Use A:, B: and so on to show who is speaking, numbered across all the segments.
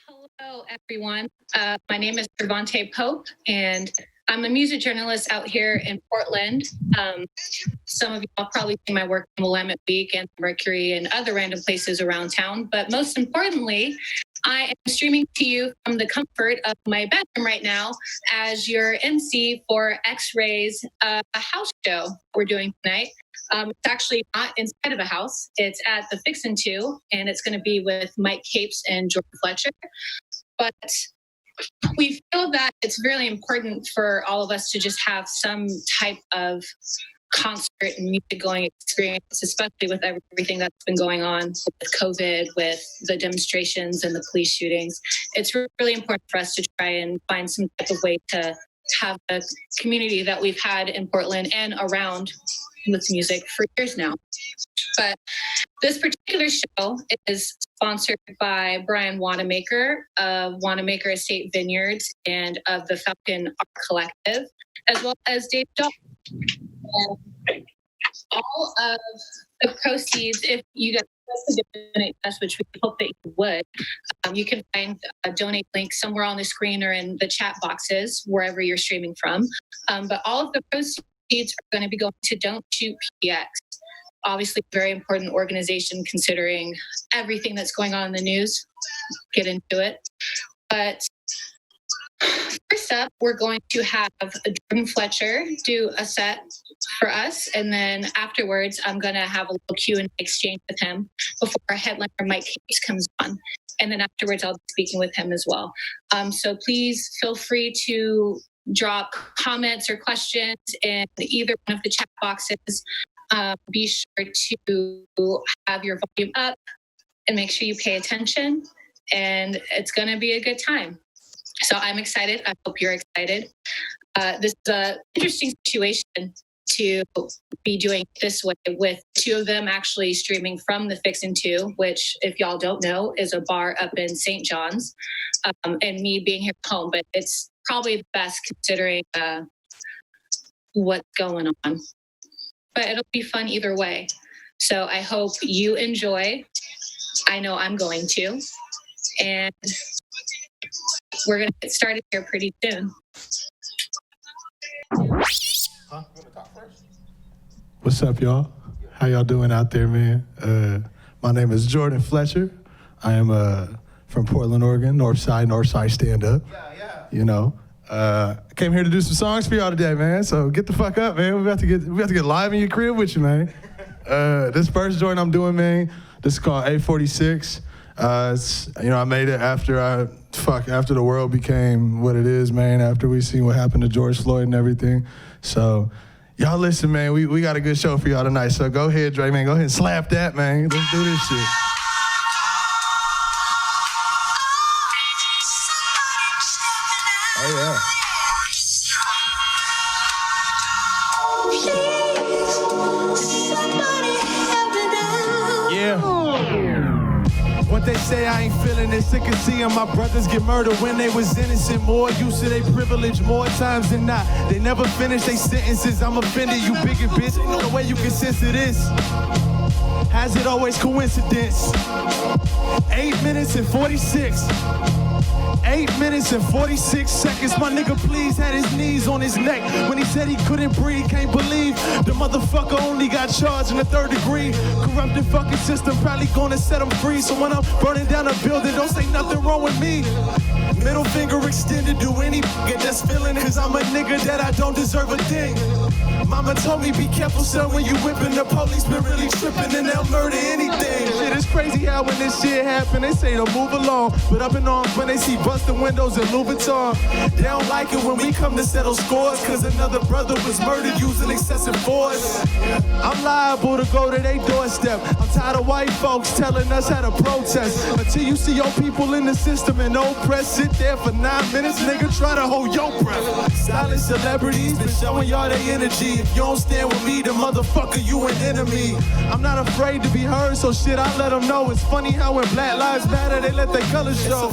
A: Hello, everyone. My name is Devontae Pope, and I'm a music journalist out here in Portland. Some of you will probably see my work in Willamette Week and Mercury and other random places around town. But most importantly, I am streaming to you from the comfort of my bedroom right now as your MC for XRAY's house show we're doing tonight. It's actually not inside of a house. It's at the Fixin' 2, and it's going to be with Mike Capes and George Fletcher. But we feel that it's really important for all of us to just have some type of concert and music going experience, especially with everything that's been going on with COVID, with the demonstrations and the police shootings. It's really important for us to try and find some type of way to have a community that we've had in Portland and around with music for years now. But this particular show is sponsored by Brian Wanamaker of Wanamaker Estate Vineyards and of the Falcon Art Collective, as well as Dave Dahl. All of the proceeds, if you guys donate us, which we hope that you would, you can find a donate link somewhere on the screen or in the chat boxes, wherever you're streaming from. But all of the proceeds are going to be going to Don't Shoot PX. Obviously, very important organization considering everything that's going on in the news. Get into it. But first up, we're going to have Jordan Fletcher do a set for us, and then afterwards, I'm going to have a little Q&A exchange with him before our headliner Mike Capes comes on, and then afterwards, I'll be speaking with him as well. So please feel free to drop comments or questions in either one of the chat boxes. Be sure to have your volume up and make sure you pay attention, and it's going to be a good time. So I'm excited. I hope you're excited. This is an interesting situation to be doing this way, with two of them actually streaming from the Fixin' 2, which, if y'all don't know, is a bar up in St. John's, and me being here at home. But it's probably the best considering what's going on. But it'll be fun either way. So I hope you enjoy. I know I'm going to. And we're going to get started here pretty soon.
B: What's up, y'all? How y'all doing out there, man? My name is Jordan Fletcher. I am from Portland, Oregon, Northside stand up. You know, came here to do some songs for y'all today, man. So get the fuck up, man. We about to get live in your crib with you, man. This first joint I'm doing, man, this is called A46. I made it after the world became what it is, man, after we seen what happened to George Floyd and everything. So y'all listen, man, we got a good show for y'all tonight. So go ahead, Dre, man, go ahead and slap that, man. Let's do this shit. Oh, yeah.
C: What they say, I ain't feeling it. Sick of seeing my brothers get murdered when they was innocent. More used to their privilege more times than not. They never finish their sentences. I'm offended, you bigot bitch. No way you can sense of this. Has it always coincidence? 8 minutes and 46. 8 minutes and 46 seconds. My nigga please had his knees on his neck when he said he couldn't breathe. Can't believe the motherfucker only got charged in the 3rd degree. Corrupted fucking system probably gonna set him free. So when I'm burning down a building, don't say nothing wrong with me. Middle finger extended to any nigga that's feeling it, cause I'm a nigga that I don't deserve a thing. Mama told me be careful, son, when you whipping. The police been really tripping and they'll murder anything. Shit, it's crazy how when this shit happen, they say to move along, but up in arms when they see busted windows and Louis Vuitton. They don't like it when we come to settle scores, cause another brother was murdered using excessive force. I'm liable to go to their doorstep. I'm tired of white folks telling us how to protest. Until you see your people in the system and no press, sit there for 9 minutes, nigga, try to hold your breath. Silent celebrities been showing y'all their energy. If you don't stand with me, the motherfucker, you an enemy. I'm not afraid to be heard, so shit, I let them know it's funny how when Black Lives Matter, they let their colors show.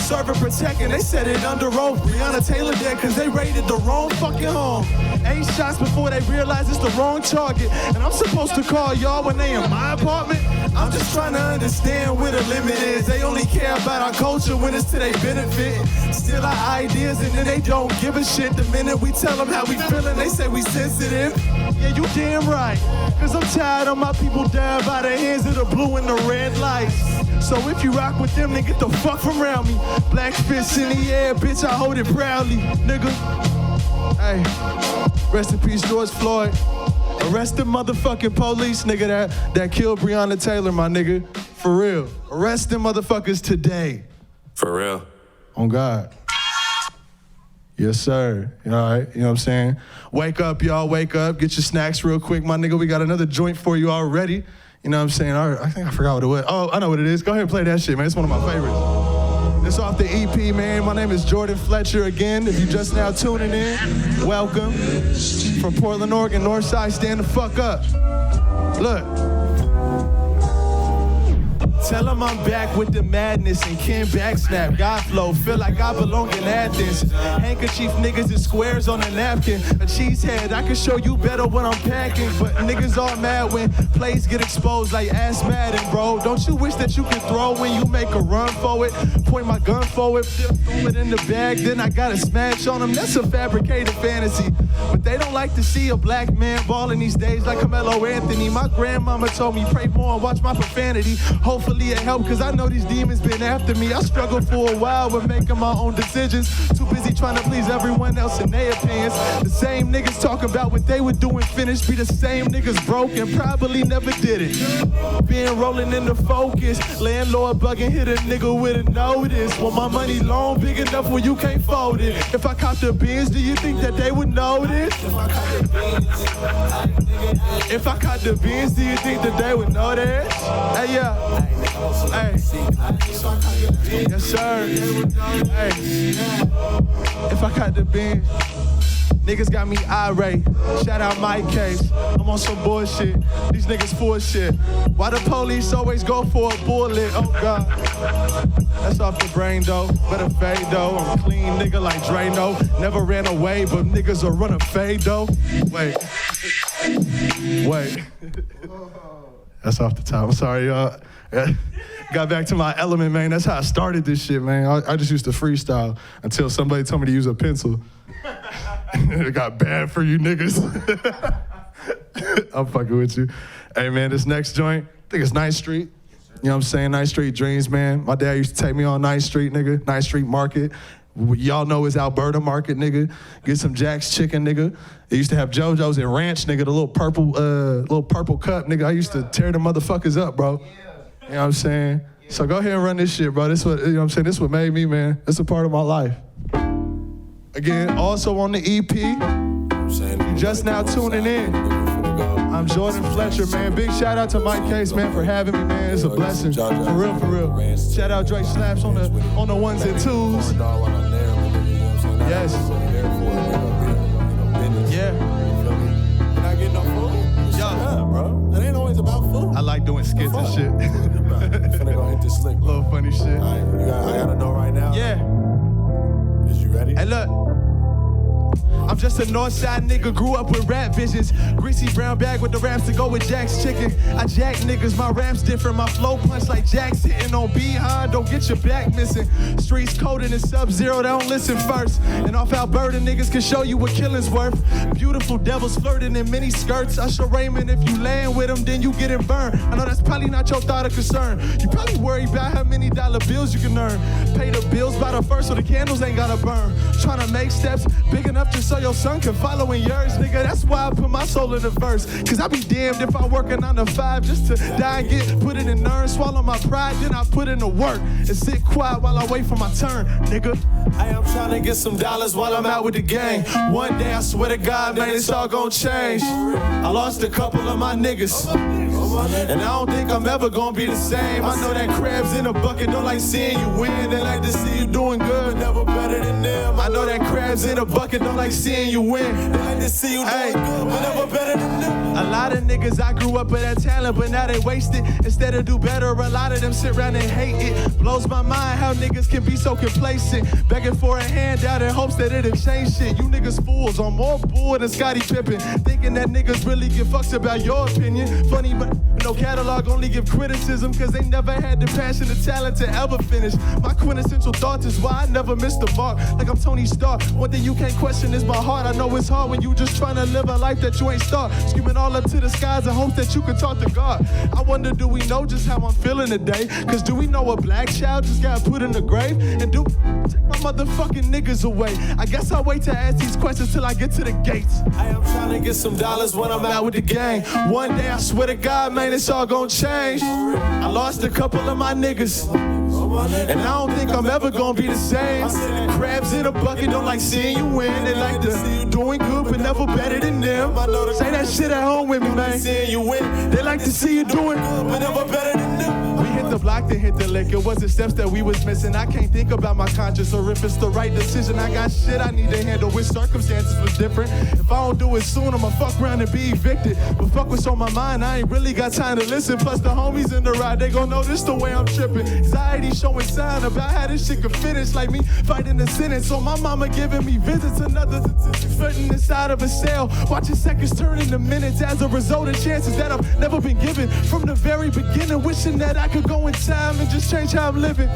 C: Serve and protect, and they said it under oath. Breonna Taylor dead cause they raided the wrong fucking home. 8 shots before they realize it's the wrong target. And I'm supposed to call y'all when they in my apartment? I'm just trying to understand where the limit is. They only care about our culture when it's to their benefit. Steal our ideas and then they don't give a shit. The minute we tell them how we feeling, they say we sensitive. Yeah, you damn right. Cause I'm tired of my people dying by the hands of the blue and the red lights. So if you rock with them, then get the fuck from around me. Black fists in the air, bitch, I hold it proudly, nigga. Hey, rest in peace, George Floyd. Arrest the motherfucking police, nigga, that killed Breonna Taylor, my nigga. For real. Arrest them motherfuckers today.
D: For real.
C: On God. Yes, sir. All right, you know what I'm saying? Wake up, y'all, wake up. Get your snacks real quick, my nigga. We got another joint for you already. You know what I'm saying? I think I forgot what it was. Oh, I know what it is. Go ahead and play that shit, man. It's one of my favorites. It's off the EP, man. My name is Jordan Fletcher again. If you just now tuning in, welcome. From Portland, Oregon, Northside, stand the fuck up. Look. Tell them I'm back with the madness and Ken backsnap. God flow, feel like I belong in Athens. Handkerchief niggas and squares on a napkin. A cheesehead, I can show you better when I'm packing. But niggas all mad when plays get exposed like ass Madden, bro. Don't you wish that you could throw when you make a run for it? Point my gun forward, throw it in the bag, then I gotta smash on them. That's a fabricated fantasy. But they don't like to see a black man balling these days like Carmelo Anthony. My grandmama told me pray more and watch my profanity. Hopefully it helped, cause I know these demons been after me. I struggled for a while with making my own decisions. Too busy trying to please everyone else in their opinions. The same niggas talking about what they were doing finished be the same niggas broke and probably never did it. Being rolling into focus, landlord bugging, hit a nigga with a notice. Want my money long, big enough where you can't fold it. If I cop the beans, do you think that they would notice? If I caught the beans, do you think that they would notice? Hey, yeah. Hey. Yes, sir. Hey. If I caught the beans, niggas got me irate. Shout out my case. I'm on some bullshit. These niggas full shit. Why the police always go for a bullet? Oh, God. That's off the brain, though. Better fade, though. I'm a clean nigga like Drano. Never ran away, but niggas will run a fade, though. Wait. That's off the top. I'm sorry, y'all. Got back to my element, man. That's how I started this shit, man. I just used to freestyle until somebody told me to use a pencil. It got bad for you niggas. I'm fucking with you. Hey, man, this next joint, I think it's 9th Street. You know what I'm saying? 9th Street Dreams, man. My dad used to take me on 9th Street, nigga. 9th Street Market. Y'all know it's Alberta Market, nigga. Get some Jack's chicken, nigga. They used to have JoJo's and Ranch, nigga, the little purple cup, nigga. I used to tear the motherfuckers up, bro. You know what I'm saying? So go ahead and run this shit, bro. This what, you know what I'm saying? This what made me, man. It's a part of my life. Again, also on the EP, you just now tuning in. I'm Jordan Fletcher, man. Big shout out to Mike Case, man, for having me, man. It's a blessing. For real, for real. Shout out Drake Slaps on the ones and twos. Yes. Yeah.
E: Not getting no food? Yeah, bro. It ain't always about food.
C: I like doing skits and shit.
E: Finna go hit this slick, bro.
C: Little funny shit.
E: I gotta know right now.
C: Yeah.
E: Is you ready?
C: Hey, look. I'm just a Northside nigga, grew up with rap visions. Greasy brown bag with the raps to go with Jack's chicken. I jack niggas, my rap's different. My flow punch like Jack's hitting on behind. Don't get your back missing. Streets coded in Sub-Zero, they don't listen first. And off Alberta, niggas can show you what killing's worth. Beautiful devils flirting in mini skirts. I show Raymond if you land with them, then you getting burned. I know that's probably not your thought or concern. You probably worry about how many dollar bills you can earn. Pay the bills by the first so the candles ain't gotta burn. Trying to make steps big enough just so your son can follow in yours, nigga. That's why I put my soul in the verse. Cause I be damned if I work a 9 to 5 just to die and get put it in nerves. Swallow my pride, then I put in the work and sit quiet while I wait for my turn, nigga.
E: I am trying to get some dollars while I'm out with the gang. One day I swear to God, man, it's all gonna change. I lost a couple of my niggas.
C: And I don't think I'm ever gonna be the same. I know that crabs in a bucket don't like seeing you win. They like to see you doing good, never better than them. I know that crabs in a bucket don't like seeing you win. They like to see you doing good, but never better than them. A lot of niggas I grew up with that talent, but now they waste it. Instead of do better, a lot of them sit around and hate it. Blows my mind how niggas can be so complacent, begging for a handout in hopes that it'll change shit. You niggas fools on more bull than Scottie Pippen, thinking that niggas really give fucks about your opinion. Funny, but no catalog, only give criticism, cause they never had the passion or talent to ever finish. My quintessential thoughts is why I never missed the mark. Like I'm Tony Stark. One thing you can't question is my heart. I know it's hard when you just trying to live a life that you ain't start. Screaming all up to the skies in hopes that you can talk to God. I wonder, do we know just how I'm feeling today? Cause do we know a black child just got put in the grave? And do take my motherfucking niggas away? I guess I'll wait to ask these questions till I get to the gates. I am trying to get some dollars when I'm out with the gang. One day I swear to God, man, it's all gonna change. I lost a couple of my niggas, and I don't think I'm ever gonna be the same. Crabs in a bucket don't like seeing you win. They like to see you doing good, but never better than them. Say that shit at home with me, man. They like to see you doing good, but never better than them. We hit the block, then hit the lick. It was the steps that we was missing. I can't think about my conscience or if it's the right decision. I got shit I need to handle with circumstances was different. If I don't do it soon, I'ma fuck around and be evicted. But fuck what's on my mind, I ain't really got time to listen. Plus the homies in the ride, they gon' know this the way I'm tripping. Anxiety showing sign about how this shit could finish. Like me fighting the sentence, so my mama giving me visits. Another fitting inside of a cell, watching seconds turn into minutes. As a result of chances that I've never been given. From the very beginning, wishing that I could go in time and just change how I'm living.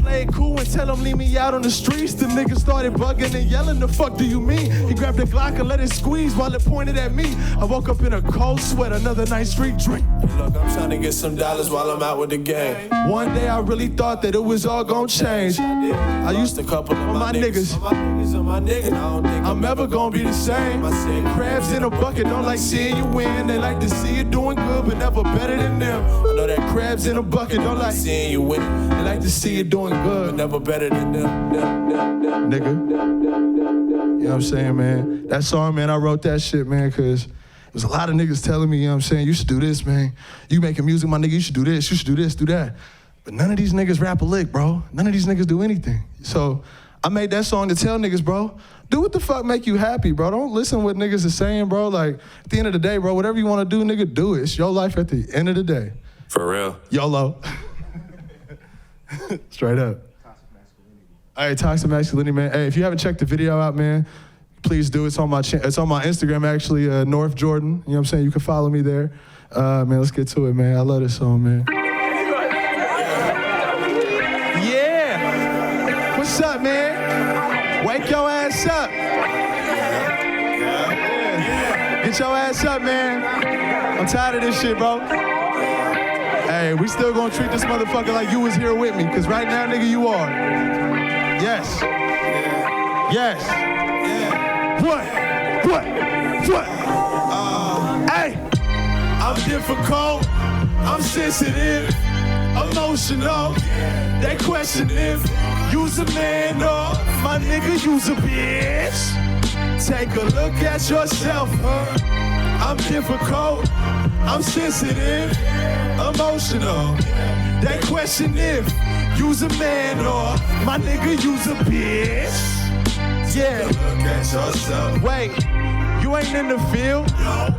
C: Play it cool and tell them leave me out on the streets. The nigga started bugging and yelling, the fuck do you mean? He grabbed a Glock and let it squeeze while it pointed at me. I woke up in a cold sweat, another night street drink. Look, I'm trying to get some dollars while I'm out with the gang. One day I really thought that it was all gonna change. I used a couple of my niggas. I'm ever gonna be the same. Crabs in a bucket don't like seeing you win. They like to see you doing good, but never better than them. I know that crabs in a bucket don't like seeing you win. They like to see you doing good, but never better than them. Nigga. You know what I'm saying, man? That song, man, I wrote that shit, man, cause there's a lot of niggas telling me, you know what I'm saying, you should do this, man. You making music, my nigga, you should do this, you should do this, do that. But none of these niggas rap a lick, bro. None of these niggas do anything. So I made that song to tell niggas, bro, do what the fuck make you happy, bro. Don't listen to what niggas are saying, bro. Like, at the end of the day, bro, whatever you want to do, nigga, do it. It's your life at the end of the day.
E: For real.
C: YOLO. Straight up. All right, Toxic Masculinity, man. Hey, if you haven't checked the video out, man, please do. It's on my Instagram, actually, North Jordan. You know what I'm saying? You can follow me there. Man, let's get to it, man. I love this song, man. Yeah. What's up, man? Wake your ass up. Get your ass up, man. I'm tired of this shit, bro. Hey, we still gonna treat this motherfucker like you was here with me, because right now, nigga, you are. Yes. Yes. What? Hey, I'm difficult, I'm sensitive, emotional. They question if you's a man or my nigga, you's a bitch. Take a look at yourself, huh? I'm difficult, I'm sensitive, emotional. They question if you's a man or my nigga, you's a bitch. Yeah. Look at yourself. Wait, you ain't in the field.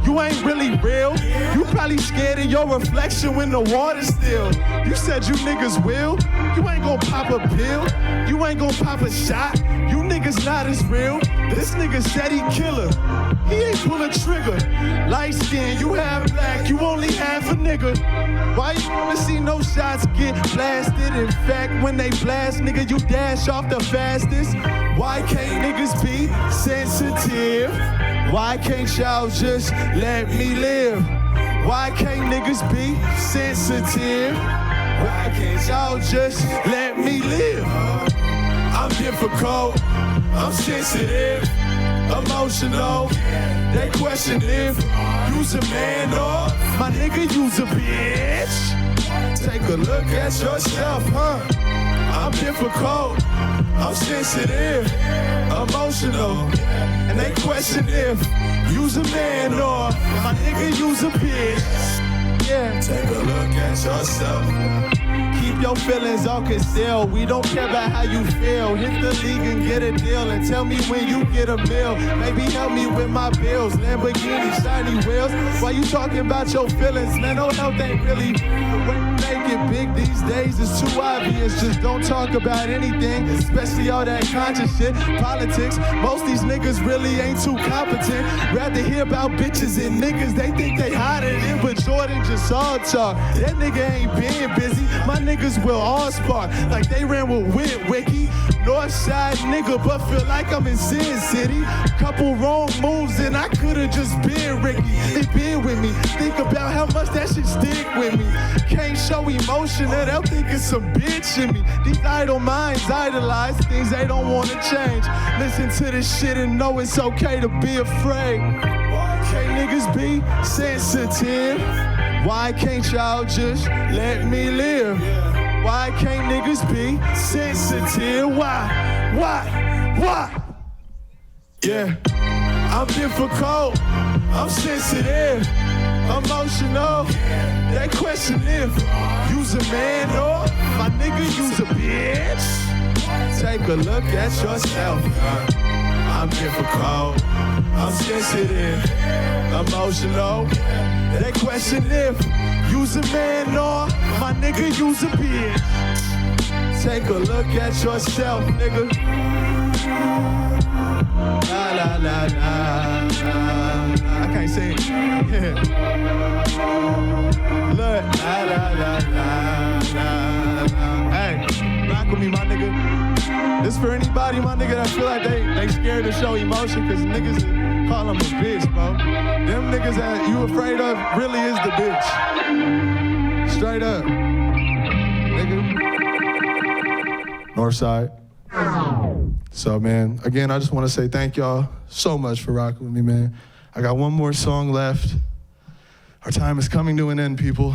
C: You ain't really real. You probably scared of your reflection when the water's still. You said you niggas will. You ain't gon' pop a pill. You ain't gon' pop a shot. You niggas not as real. This nigga said he killer. He ain't pull a trigger. Light skin, you half black. You only half a nigga. Why you wanna see no shots get blasted? In fact, when they blast, nigga, you dash off the fastest. Why can't niggas be sensitive? Why can't y'all just let me live? Why can't niggas be sensitive? Why can't y'all just let me live? I'm difficult, I'm sensitive, emotional. They question if you's a man or my nigga, you's a bitch. Take a look at yourself, huh? I'm difficult, I'm sensitive, emotional. And they question if you's a man or my nigga, you's a bitch. yeah. Take a look at yourself. Keep your feelings all concealed. We don't care about how you feel. Hit the league and get a deal and tell me when you get a meal. Maybe help me with my bills. Lamborghini, shiny wheels. Why you talking about your feelings? Mental health ain't really the way you make it big these days. It's too obvious. Just don't talk about anything, especially all that conscious shit. Politics. Most these niggas really ain't too competent. Rather hear about bitches and niggas they think they hotter than, but Jordan just all talk. That nigga ain't being busy. My niggas will all spark like they ran with Wiki. Northside nigga, but feel like I'm in Sin City. Couple wrong moves and I could've just been Ricky. It been with me. Think about how much that shit stick with me. Can't show emotion or they'll think it's some bitch in me. These idle minds idolize things they don't wanna change. Listen to this shit and know it's okay to be afraid. Why can't niggas be sensitive? Why can't y'all just let me live? Why can't niggas be sensitive? Why? Yeah, I'm difficult, I'm sensitive, emotional. They question if you's a man or my nigga you's a bitch. Take a look at yourself. I'm difficult, I'm sensitive, emotional. They question if you's a man or my nigga you's a bitch. Take a look at yourself, nigga. La la la la la. I can't sing. Yeah. Look. La la la la la. Hey, rock with me, my nigga. This for anybody, my nigga, that feel like they scared to show emotion, cause niggas call them a bitch, bro. Them niggas that you afraid of really is the bitch. Straight up. Nigga. Northside. So, man, again, I just want to say thank y'all so much for rocking with me, man. I got one more song left. Our time is coming to an end, people.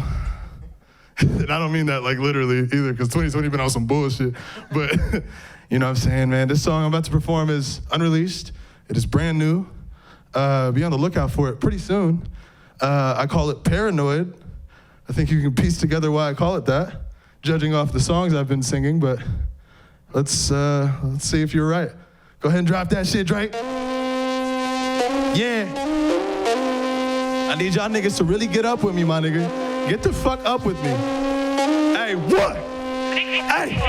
C: And I don't mean that like literally either, because 2020 been on some bullshit. But you know what I'm saying, man? This song I'm about to perform is unreleased. It is brand new. Be on the lookout for it pretty soon. I call it Paranoid. I think you can piece together why I call it that, judging off the songs I've been singing, but let's see if you're right. Go ahead and drop that shit, Drake. Yeah. I need y'all niggas to really get up with me, my nigga. Get the fuck up with me. Hey, what? Hey.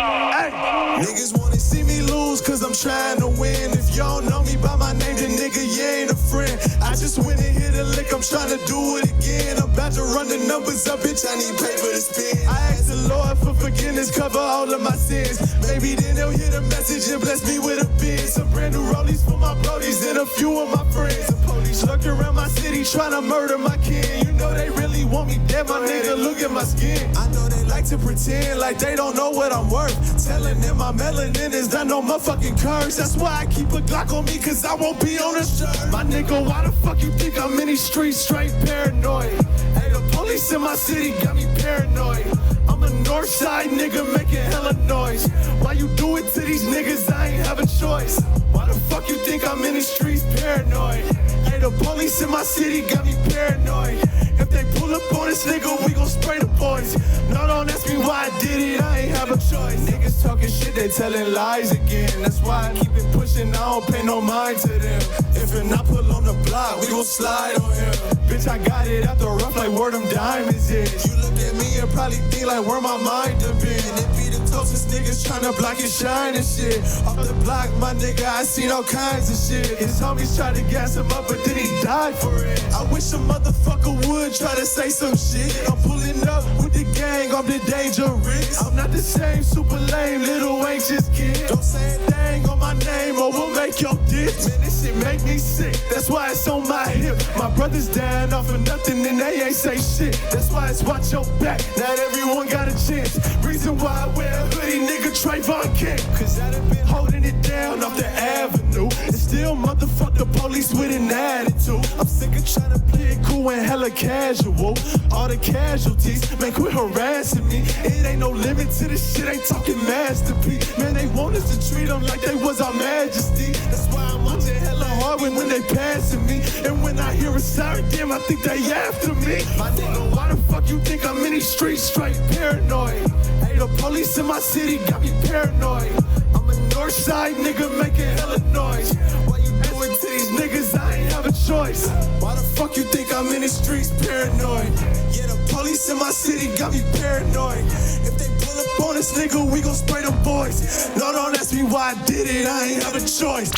C: Niggas wanna see me lose cause I'm trying to win. If y'all know me by my name, then nigga, you ain't a friend. I just went and hit a lick, I'm trying to do it again. I'm about to run the numbers up, bitch, I need paper to spend. I asked the Lord for forgiveness, cover all of my sins. Maybe then they'll hear the message and bless me with a bin. Some brand new rollies for my brodies and a few of my friends. The police lurking around my city trying to murder my kin. You know they really want me dead, my nigga, look at my skin. I know they like to pretend like they don't know what I'm worth. Telling them my melanin is not no motherfucking curse. That's why I keep a Glock on me, cause I won't be on a shirt. My nigga, why the fuck you think I'm in these streets straight paranoid? Hey, the police in my city got me paranoid. I'm a Northside nigga making hella noise. Why you do it to these niggas? I ain't have a choice. Why the fuck you think I'm in these streets paranoid? Hey, the police in my city got me paranoid. If they pull up on this nigga, we gon' spray the boys. No, don't ask me why I did it, I ain't have a choice. Niggas talking shit, they telling lies again. That's why I keep it pushing, I don't pay no mind to them. If you're not pull on the block, we gon' slide on him. Bitch, I got it after rough like where them diamonds is. You look at me and probably think like where my mind have been. It be the closest niggas tryna block your shine and shit. Off the block, my nigga, I seen all kinds of shit. His homies tried to gas him up, but then he died for it. I wish a motherfucker would try to say some shit. I'm pulling up with the gang, I'm the dangerous. I'm not the same super lame little anxious kid. Don't say a thing on my name or we'll make your dick. Man, this shit make me sick, that's why it's on my hip. My brothers dying off of nothing and they ain't say shit. That's why it's watch your back, not everyone got a chance. Reason why I wear a hoodie, nigga, Trayvon King. Cause I done been holding it down off the avenue. And still motherfuck the police with an attitude. I'm sick of trying to play it cool and hella casual. All the casualties, man, quit harassing me. It ain't no limit to this shit, ain't talking masterpiece. Man, they want us to treat them like they was our majesty. That's why I'm watching hella hard. hard when they passing me. And when I hear a siren, damn, I think they after me. My nigga, why the fuck you think I'm in these streets straight paranoid? Hey, the police in my city got me paranoid. I'm a north side nigga making hella noise. Why you doing to these niggas? I ain't have a choice. Why the fuck you think I'm in the streets paranoid? Yeah, the police in my city got me paranoid. If they pull up on this nigga, we gon' spray them boys. No, don't ask me why I did it, I ain't have a choice.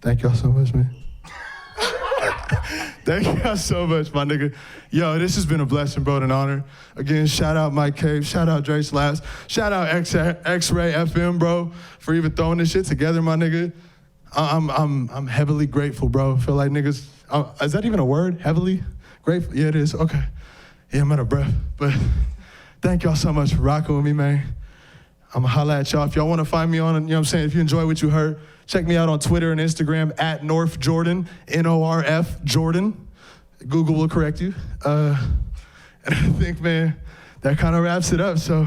B: Thank y'all so much, man. Thank y'all so much, my nigga. Yo, this has been a blessing, bro, and an honor. Again, shout out Mike Cave, shout out Dre Slaps, shout out XRAY FM, bro, for even throwing this shit together, my nigga. I'm heavily grateful, bro. Feel like niggas, is that even a word? Heavily grateful? Yeah, it is. Okay. Yeah, I'm out of breath. But thank y'all so much for rocking with me, man. I'm gonna holla at y'all. If y'all wanna find me on, you know what I'm saying, if you enjoy what you heard, check me out on Twitter and Instagram at Norf Jordan, Norf Jordan. Google will correct you. And I think, man, that kind of wraps it up. So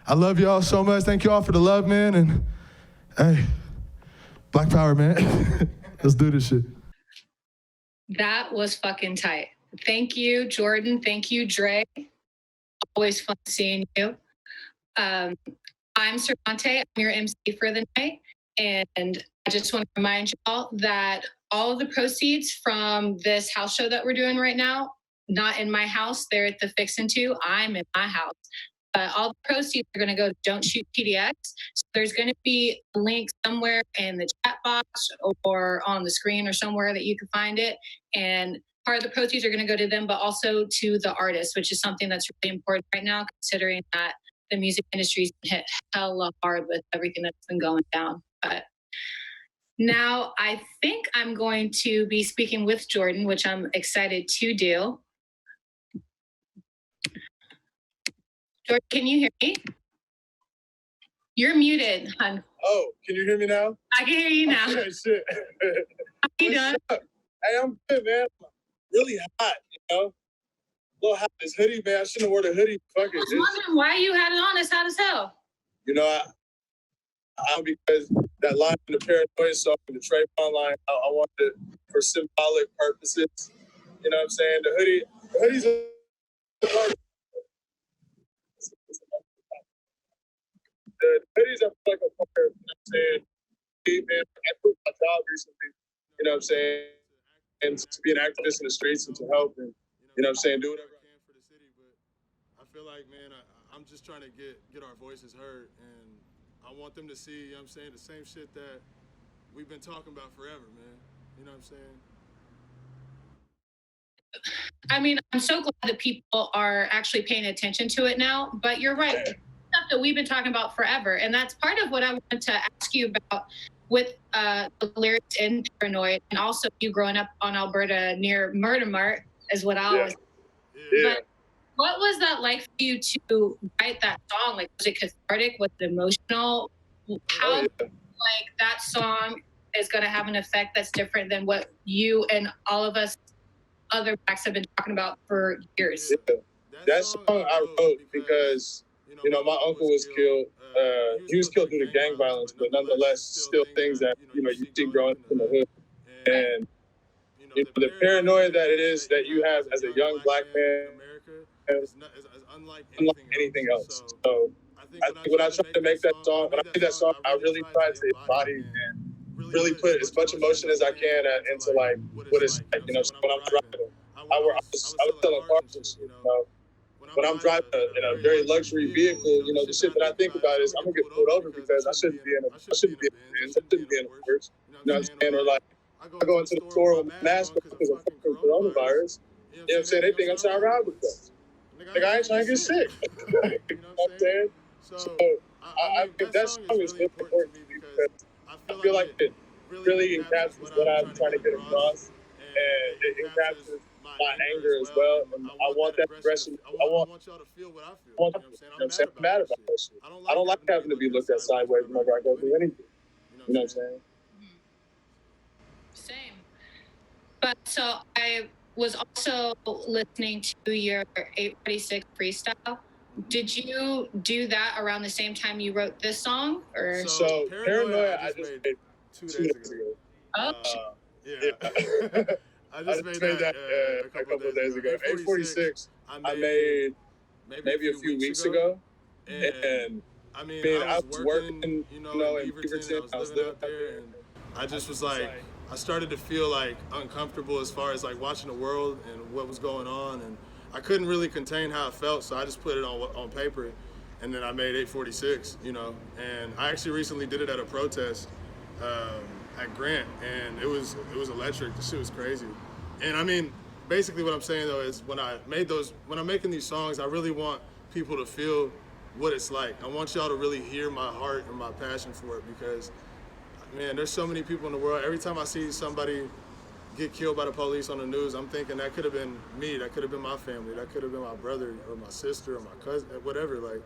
B: I love y'all so much. Thank you all for the love, man. And hey, Black Power, man. Let's do this shit.
A: That was fucking tight. Thank you, Jordan. Thank you, Dre. Always fun seeing you. I'm Cervante. I'm your MC for the night. And I just want to remind y'all that all of the proceeds from this house show that we're doing right now, not in my house, they're at the Fixin' 2. I'm in my house. All the proceeds are going to go to Don't Shoot PDX. So there's going to be a link somewhere in the chat box or on the screen or somewhere that you can find it. And part of the proceeds are going to go to them, but also to the artists, which is something that's really important right now, considering that the music industry's hit hella hard with everything that's been going down. But now I think I'm going to be speaking with Jordan, which I'm excited to do. Jordan, can you hear me? You're muted, hon.
E: Oh, can you hear me now?
A: I can hear you now.
E: Okay, shit.
A: How you doing?
E: Hey, I'm good, man. Really hot, you know? A little hot. This hoodie, man. I shouldn't have worn a hoodie. Fuck it.
A: I was wondering why you had it on. It's hot as hell.
E: You know, because that line in the Paranoid song, the Trayvon line, I wanted it for symbolic purposes. You know what I'm saying? The hoodie's the hoodies are like a part, you know what I'm saying? Hey, man, I quit my job recently, you know what I'm saying? And to be an activist in the streets and to help and, you know what I'm saying, do whatever I can for the city. But I feel like, man, I'm just trying to get our voices heard. And I want them to see, you know what I'm saying, the same shit that we've been talking about forever, man. You know what I'm saying?
A: I mean, I'm so glad that people are actually paying attention to it now, but you're right.
E: Yeah.
A: Stuff that we've been talking about forever. And that's part of what I wanted to ask you about with the lyrics in Paranoid, and also you growing up on Alberta near Murder Mart is what I always.
E: Yeah.
A: But what was that like for you to write that song? Like, was it cathartic? Was it emotional? How like that song is going to have an effect that's different than what you and all of us other blacks have been talking about for years?
E: Yeah. That song I wrote because, you know, my uncle was killed. He was killed due to gang violence, but nonetheless, still things that, you know, you see growing up in the hood. And, you know, the paranoia that it is that you have as a young black man is unlike anything else. So I think when I tried to make that song, when I made that song, I really tried to embody and really put as much emotion as I can into like what it's like, you know. So when I'm driving, I was selling cars and shit, you know. When I'm driving in a very luxury vehicle, you know, the shit that I think about is I'm gonna get pulled over because I shouldn't be in a Benz, I shouldn't be in a Hertz, you know what I'm saying? Or like I go into the store with my mask because I'm fucking coronavirus. You know what I'm saying? They think I'm trying to rob the place. Like I ain't trying to get sick. You know what I'm saying? So I think that song is really important to me because I feel like it really encapsulates what I'm trying to get across, and it encapsulates my anger as well. And I want that aggression. I want y'all to feel what I feel. You know what I'm saying? I'm mad about that shit. I don't like having to be looked at sideways whenever I go do anything. You know what I'm saying?
A: Same. But so I was also listening to your 846 freestyle. Did you do that around the same time you wrote this song? Or
E: so Paranoia, I just made
C: 2 days ago.
A: Oh,
C: Yeah. I just made that a couple of days ago. 846, I made maybe a few weeks ago. And I mean, I was working, you know, in Beaverton. I was living out there, and I just was like, I started to feel like uncomfortable as far as like watching the world and what was going on, and I couldn't really contain how I felt, so I just put it on paper, and then I made 846, you know. And I actually recently did it at a protest at Grant, and it was electric. The shit was crazy. And I mean, basically what I'm saying though is when I'm making these songs, I really want people to feel what it's like. I want y'all to really hear my heart and my passion for it, because man, there's so many people in the world. Every time I see somebody get killed by the police on the news, I'm thinking that could have been me, that could have been my family, that could have been my brother or my sister or my cousin, whatever. Like,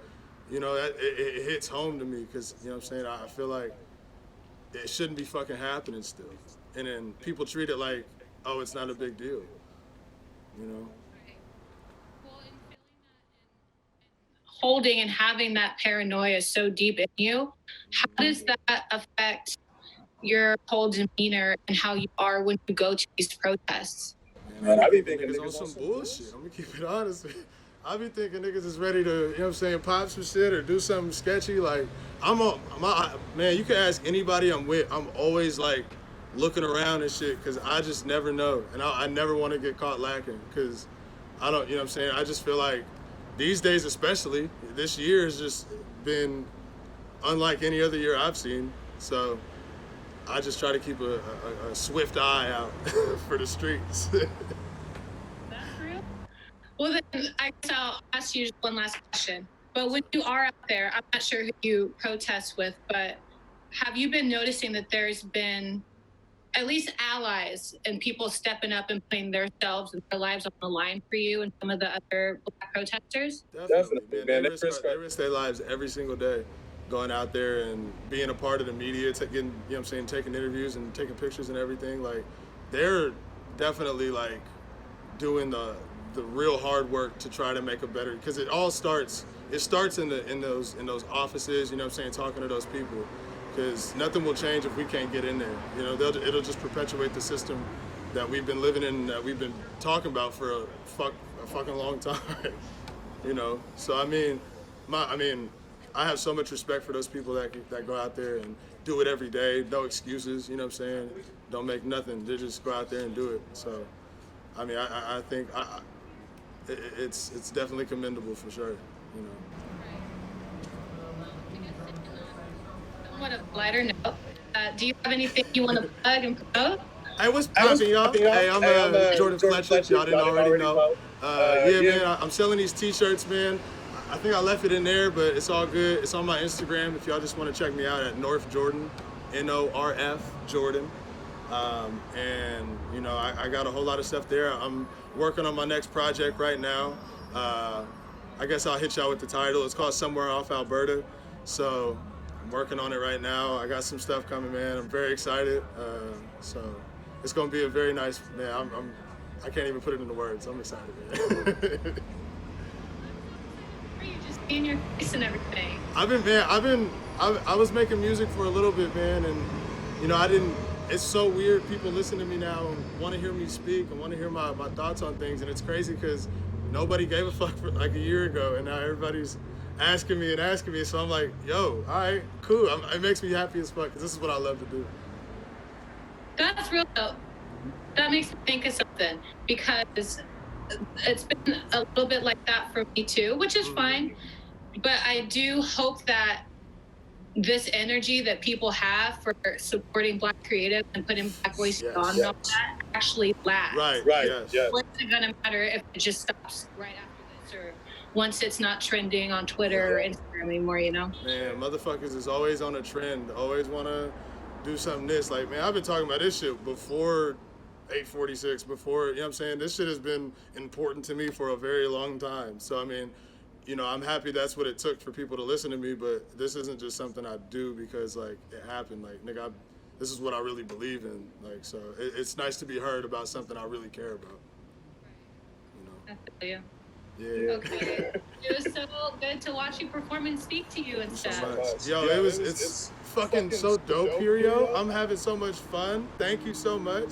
C: you know, it hits home to me, because, you know what I'm saying, I feel like it shouldn't be fucking happening still. And then people treat it like, oh, it's not a big deal, you know?
A: Holding and having that paranoia so deep in you, how does that affect your whole demeanor and how you are when you go to these protests?
C: Man, I be thinking niggas on some bullshit. I'm gonna keep it honest. I be thinking niggas is ready to, you know what I'm saying, pop some shit or do something sketchy. Like, man, you can ask anybody I'm with. I'm always like looking around and shit, because I just never know. And I never want to get caught lacking, because I don't, you know what I'm saying? I just feel like these days, especially, this year has just been unlike any other year I've seen. So I just try to keep a swift eye out for the streets.
A: That's real. Well, then I guess I'll ask you one last question. But when you are out there, I'm not sure who you protest with, but have you been noticing that there's been at least allies and people stepping up and putting themselves and their lives on the line for you and some of the other Black protesters?
C: Definitely, man. They risk their lives every single day, going out there and being a part of the media, getting, you know what I'm saying, taking interviews and taking pictures and everything. Like, they're definitely like doing the real hard work to try to make a better, because it starts in those offices, you know what I'm saying, talking to those people. Because nothing will change if we can't get in there. You know, it'll just perpetuate the system that we've been living in, that we've been talking about for a fucking long time. You know, so I mean, I have so much respect for those people that go out there and do it every day, no excuses. You know what I'm saying? Don't make nothing. They just go out there and do it. So, I mean, I think it's definitely commendable for sure. You know.
A: On a lighter note, do you have anything you want to plug and promote?
C: Hey, what's poppin', y'all? Hey, I'm Jordan Fletcher. Y'all didn't already know. Man, I'm selling these t-shirts, man. I think I left it in there, but it's all good. It's on my Instagram if y'all just want to check me out at North Jordan, Norf Jordan. And, you know, I got a whole lot of stuff there. I'm working on my next project right now. I guess I'll hit y'all with the title. It's called Somewhere Off Alberta. So I'm working on it right now. I got some stuff coming, man. I'm very excited. So it's gonna be a very nice, man. I can't even put it into words. I'm excited, man.
A: Are you just being your face and everything?
C: I was making music for a little bit, man, and you know, it's so weird. People listen to me now and want to hear me speak and want to hear my thoughts on things, and it's crazy because nobody gave a fuck for like a year ago, and now everybody's asking me, so I'm like, yo, all right, cool. It makes me happy as fuck, because this is what I love to do.
A: That's real though. That makes me think of something, because it's been a little bit like that for me too, which is fine. But I do hope that this energy that people have for supporting Black creatives and putting Black voices on all that actually lasts.
C: Right, yes.
A: What's it gonna matter if it just stops right after this, or once it's not trending on Twitter or Instagram anymore, you know? Man,
C: motherfuckers is always on a trend, always wanna do something this. Like, man, I've been talking about this shit before 846, before, you know what I'm saying? This shit has been important to me for a very long time. So, I mean, you know, I'm happy that's what it took for people to listen to me, but this isn't just something I do because, like, it happened. Like, nigga, this is what I really believe in. Like, so it's nice to be heard about something I really care about. You know?
A: I feel you.
C: Yeah.
A: Okay. It was so good to watch you perform and speak to you and stuff.
C: So much. Yo, it's
D: fucking so dope here, yo. I'm having so much fun. Thank you so much.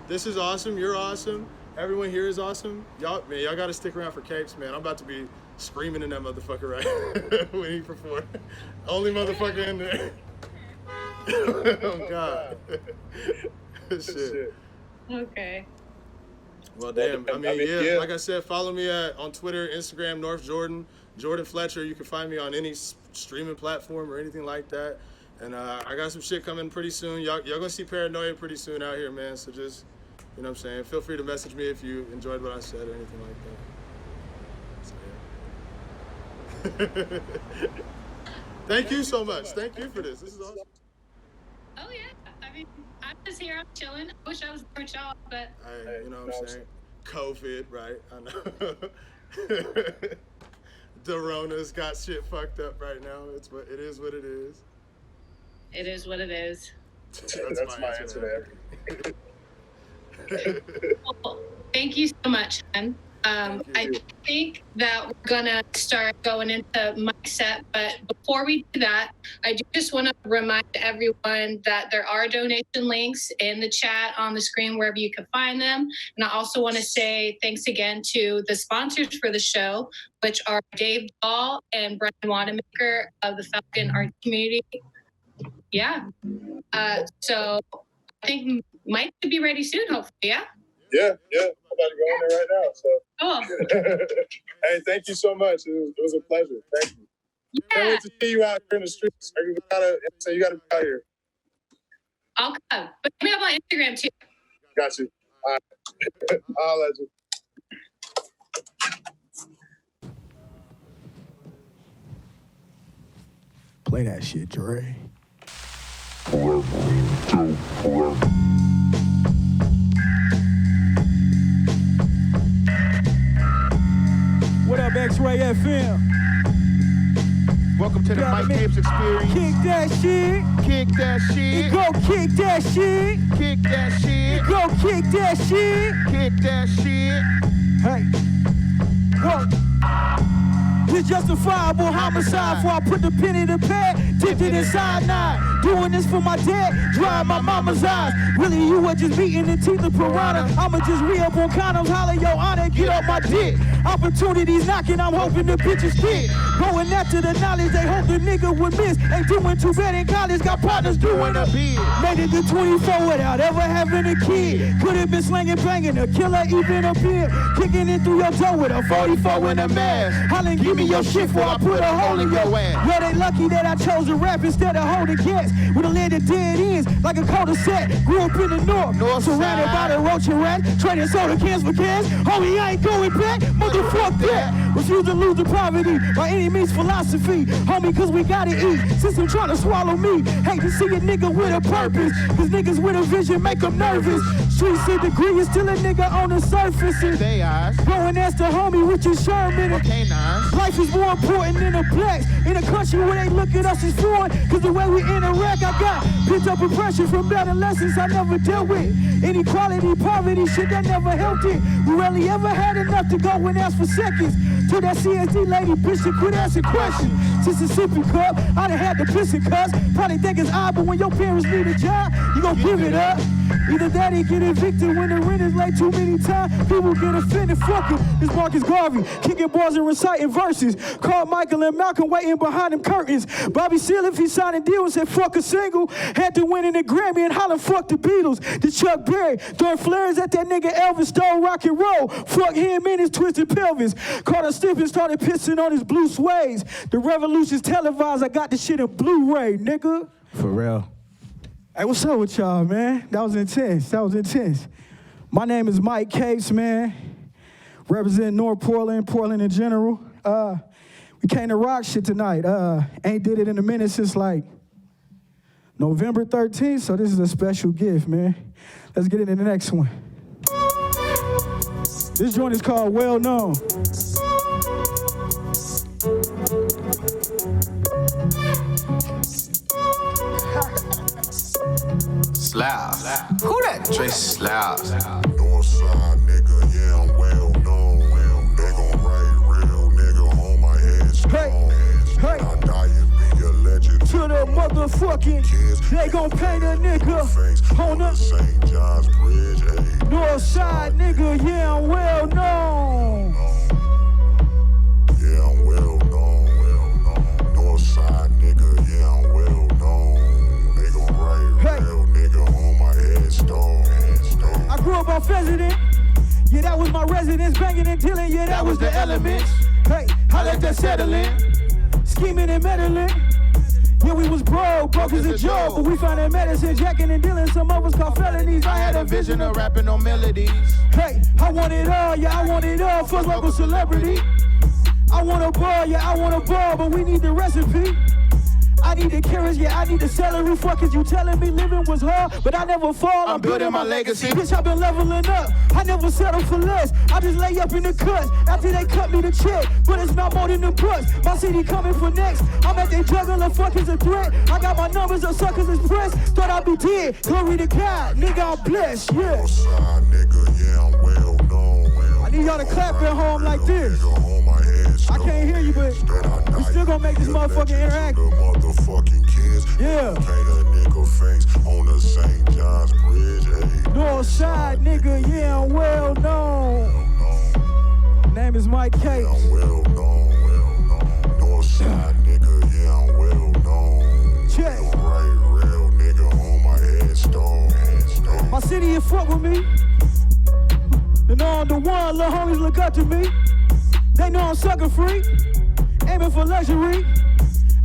D: This is awesome. You're awesome. Everyone here is awesome. Y'all got to stick around for Capes, man. I'm about to be screaming in that motherfucker right when he performs. Only motherfucker in there. Oh, God. Shit.
A: Okay.
D: Well, damn. I mean, yeah, like I said, follow me on Twitter, Instagram, North Jordan, Jordan Fletcher. You can find me on any streaming platform or anything like that. And I got some shit coming pretty soon. Y'all gonna see Paranoia pretty soon out here, man. So just, you know what I'm saying? Feel free to message me if you enjoyed what I said or anything like that. So, yeah. Thank you so much. Thank you for this. This is awesome.
A: Oh, yeah. I mean, I'm just here. I'm chilling. I wish I was there with y'all, but...
D: Hey, you know what I'm saying? COVID, right? I know. Dorona's got shit fucked up right now. It is what it is.
A: It is what it is.
E: That's my answer to everything.
A: Well, thank you so much, Ken. I think that we're gonna start going into my set, but before we do that, I do just want to remind everyone that there are donation links in the chat on the screen wherever you can find them. And I also want to say thanks again to the sponsors for the show, which are Dave Dahl and Brian Wanamaker of the Falcon Art Community. Yeah. So I think Mike should be ready soon, hopefully, yeah?
E: Yeah. I'm about to go in there right now. So.
A: Oh.
E: Hey, thank you so much. It was a pleasure. Thank you.
A: Yeah.
E: Can't wait to see you out here in the streets. You gotta be out here.
A: I'll come. But hit me up on Instagram too.
E: Got you. All right. I'll let you.
C: Play that shit, Dre.
F: What up, XRAY FM?
C: Welcome to the Mike Gibbs experience.
F: Kick that shit.
C: Kick that shit.
F: Go kick that shit.
C: Kick that shit.
F: Go kick that shit.
C: Kick that shit.
F: Hey. Whoa. This justifiable homicide before I put the pen in the pad, dipped it inside nine. Doing this for my dad, dry my mama's eyes. Really, you were just beating the teeth of piranha. I'ma just re-up on condoms, holler your honor, get off my dick. Opportunities knocking, I'm hoping the bitches stick. Going after the knowledge, they hope the nigga would miss. Ain't doing too bad in college, got partners doing a bid. Made it to 24 without ever having a kid. Could've been slinging, banging, a killer, even a pimp. Kicking in through your door with a 44 in a mask. Hollering, give me your shit before I put a hole in your ass. Yo, they lucky that I chose to rap instead of holding cats. With a land of dead ends, like a cul-de-sac. Grew up in the north surrounded by the roach and rat. Trading soda cans for cans. Homie, I ain't going back. Motherfuck that. Refuse to lose to poverty by any means philosophy. Homie, cause we gotta eat. System trying to swallow me. Hate to see a nigga with a purpose. Cause niggas with a vision make them nervous. Street said degree is still a nigga on the surface.
C: They eyes.
F: Go and ask the homie Richard Sherman.
C: Okay, nice.
F: Life is more important than the blacks. In a country where they look at us as foreign. Cause the way we interact, I got pent up impression from bad lessons I never dealt with. Inequality, poverty, shit that never helped it. We rarely ever had enough to go and ask for seconds. To that CSD lady, bitch, to quit asking questions. Mississippi cup, I done had the pissing cuts. Probably think it's odd, but when your parents need a job, you gon' give it up. Either that or get evicted when the rent is late too many times. People get offended, fuck it. It's Marcus Garvey, kicking balls and reciting verses. Carl Michael and Malcolm waiting behind them curtains. Bobby Seale, if he signed a deal and said fuck a single, had to win in the Grammy and holler fuck the Beatles. The Chuck Berry, throwing flares at that nigga Elvis stole rock and roll. Fuck him in his twisted pelvis. Caught a stiff and started pissing on his blue suedes. The revolution's televised, I got the shit in Blu-ray, nigga.
C: For real.
F: Hey, what's up with y'all, man? That was intense. My name is Mike Capes, man. Representing North Portland, Portland in general. We came to rock shit tonight. Ain't did it in a minute since like November 13th, so this is a special gift, man. Let's get into the next one. This joint is called Well Known.
G: Slouch. Who that? Trey Slouch.
H: Northside nigga, yeah, I'm well known. They gon' write real nigga on my headstone.
F: Hey.
H: I die and be a legend.
F: the motherfucking. They gon' paint a nigga on the
H: St. John's Bridge, ayy.
F: north side, nigga. Yeah, I'm well known.
H: Yeah, I'm well known. North side nigga, yeah, I'm well known. They gon' write real nigga on my headstone.
F: I grew up on Pheasant. Yeah, that was my residence. Banging and dealing, yeah, that was the elements. Hey, I let that settle in. Scheming and meddling. Yeah, we was broke as a joke, but we found that medicine, jacking and dealing. Some of us called felonies. I had a vision of rapping on melodies. Hey, I want it all, yeah, I want it all. For local celebrity. I want a ball, yeah, I want a ball, but we need the recipe. I need the carrots, yeah, I need the celery. Fuck is you telling me living was hard, but I never fall. I'm building my legacy. Bitch, I've been leveling up. I never settle for less. I just lay up in the cuts after they cut me the check. But it's not more than the bucks. My city coming for next. I'm at the juggler, fuck is a threat. I got my numbers up, suckers is pressed. Thought I'd be dead. Glory to God, nigga, I'm blessed, yeah.
H: North side nigga, yeah, I'm well known.
F: I need y'all to clap at home like this. I can't hear you, but we still gonna make this motherfucking interact.
H: The motherfucking kids.
F: Yeah.
H: Paint a nigga face on the St. John's Bridge, ayy.
F: North side, nigga, yeah, I'm well known. Name is Mike K.
H: Yeah, I'm well known. North side nigga, yeah, I'm well known.
F: Check.
H: They gon' write real nigga on my headstone.
F: My city, you fuck with me. And on the one, little homies look up to me. They know I'm sucker free, aiming for luxury.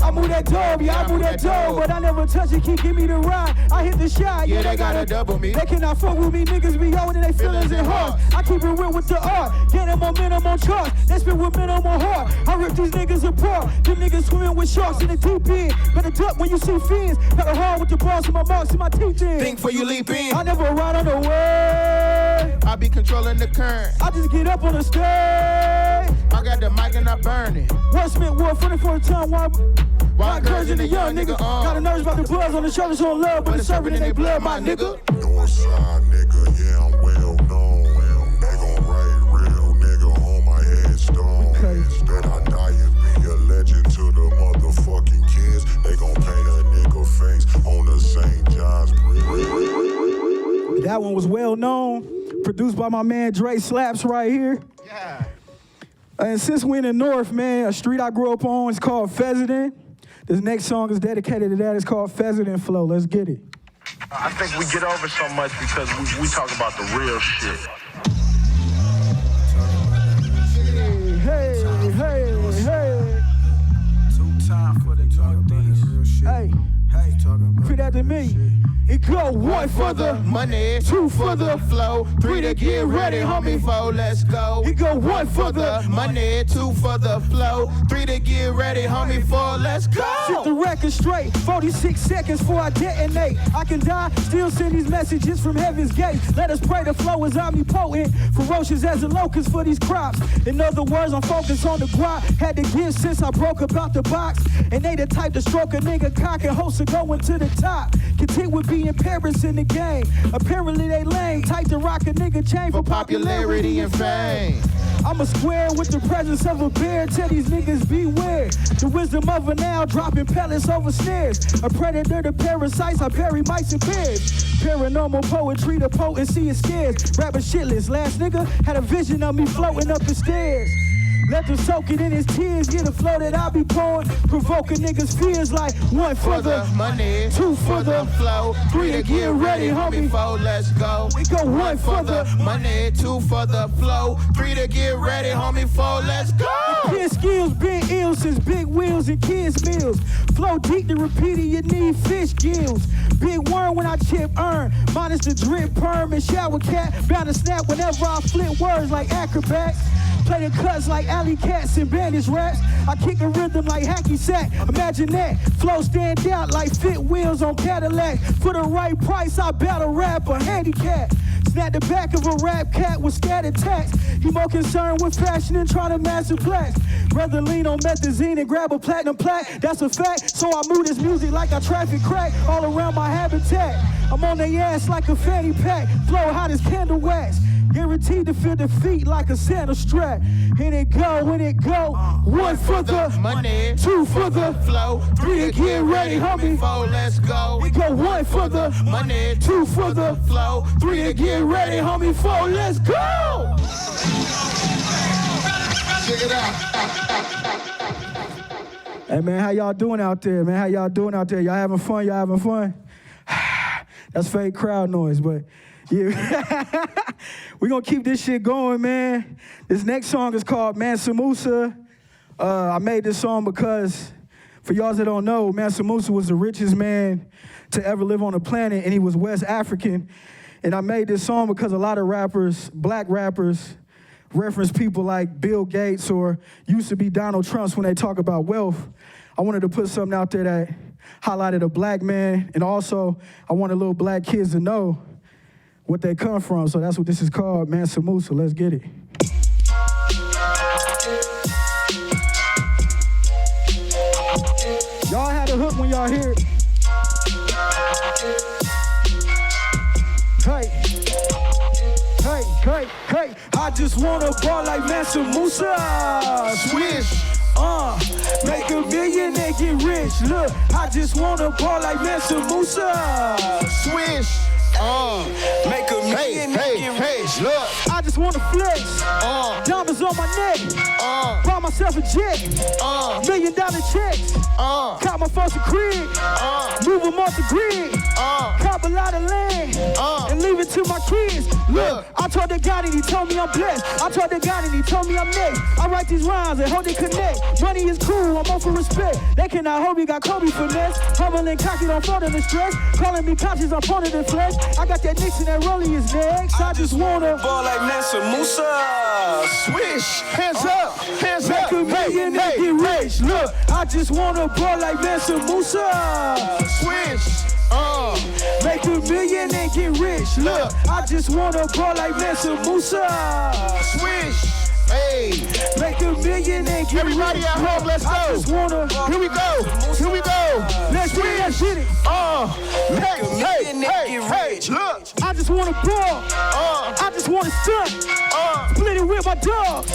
F: I move that dope, yeah, I move that dope, but I never touch it, keep give me the ride. I hit the shot, yeah, they gotta double me. They cannot fuck with me, niggas be holding their feelings and hearts. I keep it real with the art, getting momentum on charts. They spit with minimum heart. I rip these niggas apart. Them niggas swimming with sharks in the deep end. Better duck when you see fins. Pedal hard with the balls in my marks and my teeth in.
I: Think before you leap in.
F: I never ride on the way.
I: I be controlling the current.
F: I just get up on the stage.
I: I got the mic and I burn it.
F: Wordsmith, War, funny for the time, why encouraging the young nigga? Got a nerves about the buzz on the shoulders on love, but it's serving in their blood, my nigga.
H: North side nigga, yeah, I'm well known. They gon' write real nigga on my headstone. That I die and be a legend to the motherfucking kids. They gon' paint a nigga face on the St. John's Bridge.
F: That one was well known, produced by my man Dre Slaps right here.
I: Yeah.
F: And since we in the north, man, a street I grew up on is called Pheasant. This next song is dedicated to that. It's called Pheasant Flow. Let's get it.
J: I think we get over so much because we talk about the real shit.
F: Hey.
J: Two time for the Northeast.
F: Hey, repeat that to me. It go one for the
I: money, two for the flow, three to get ready, homie, four, let's go.
F: It go one for the
I: money, two for the flow, three to get ready, homie, four, let's go.
F: Set the record straight, 46 seconds before I detonate. I can die, still send these messages from heaven's gate. Let us pray the flow is omnipotent, ferocious as a locust for these crops. In other words, I'm focused on the guap. Had to give since I broke about the box. And they the type to stroke a nigga cock and host of going to the top. Content with being parents in the game. Apparently they lame, type to rock a nigga chain for popularity and fame. I'm a square with the presence of a bear. Tell these niggas beware. The wisdom of an owl dropping pellets over snares. A predator to parasites, I bury mice and bears. Paranormal poetry, the potency is scares. Rapping shitless, last nigga had a vision of me floating up the stairs. Let them soak it in his tears, get a flow that I be pouring, provoking niggas' fears like one for the
I: money,
F: two for the
I: flow, three to get ready, homie, four, let's go.
F: We go one for the
I: money, two for the flow, three to get ready, homie, four, let's go.
F: Kid skills been ill since big wheels and kids meals. Flow deep to repeat it, you need fish gills. Big worm when I chip earn, minus the drip perm and shower cat. Bound to snap whenever I flip words like acrobats. Play the cuts like alley cats and bandage raps. I kick a rhythm like hacky sack. Imagine that. Flow stand out like fit wheels on Cadillac. For the right price, I battle rap a handicap. Snap the back of a rap cat with scattered tats. He more concerned with fashion and trying to master blacks. Rather lean on methazine and grab a platinum plaque. That's a fact. So I move this music like I traffic crack all around my habitat. I'm on their ass like a fanny pack. Flow hot as candle wax. Guaranteed to feel defeat like a Santa strap. In it go, in it go. One for the
I: money,
F: two for the
I: flow,
F: three to get ready, homie.
I: Four, let's go.
F: We go one for the
I: money,
F: two for the
I: flow,
F: three to get ready, homie. Four, let's go.
I: Check it out.
F: Hey man, how y'all doing out there, man? How y'all doing out there? Y'all having fun? Y'all having fun? That's fake crowd noise, but yeah. We're gonna keep this shit going, man. This next song is called Mansa Musa. I made this song because, for y'all that don't know, Mansa Musa was the richest man to ever live on the planet, and he was West African. And I made this song because a lot of rappers, black rappers, reference people like Bill Gates or used to be Donald Trump when they talk about wealth. I wanted to put something out there that highlighted a black man, and also I wanted little black kids to know what they come from. So that's what this is called, Mansa Musa. Let's get it. Y'all had a hook when y'all hear it. Hey, hey, hey, hey. I just wanna ball like Mansa Musa.
I: Swish.
F: Make a million and get rich. Look, I just wanna ball like Mansa Musa.
I: Swish.
F: Make a million and get rich.
I: Look.
F: I just wanna flex. Diamonds on my neck. Buy myself a jet. $1 million checks. Cop my folks a crib. Move them off the grid. Cop a lot of land. And leave it to my kids. Look, I told that God and he told me I'm blessed. I told that God and he told me I'm next. I write these rhymes and hope they connect. Money is cool, I'm all for respect. They cannot hold me, got Kobe finesse. Humble and cocky, don't fall in the stress. Calling me conscious, I'm part of the flesh. I got that Nixon that rolling his next. I just wanna
I: ball like Mansa Musa. Swish. Hands up. Hands
F: make
I: up.
F: a million and get rich. Look, I just wanna ball like Mansa Musa.
I: Swish.
F: Make a million and get rich. Look, I just wanna ball like Mansa Musa.
I: Swish. Hey,
F: make a million and get
I: everybody
F: rich.
I: at home, let's go.
F: I just wanna,
I: here we go. Here we go.
F: Let's get that shit.
I: Make a million and get rich. Look,
F: I just wanna ball. I just wanna stunt. Split it with my dog.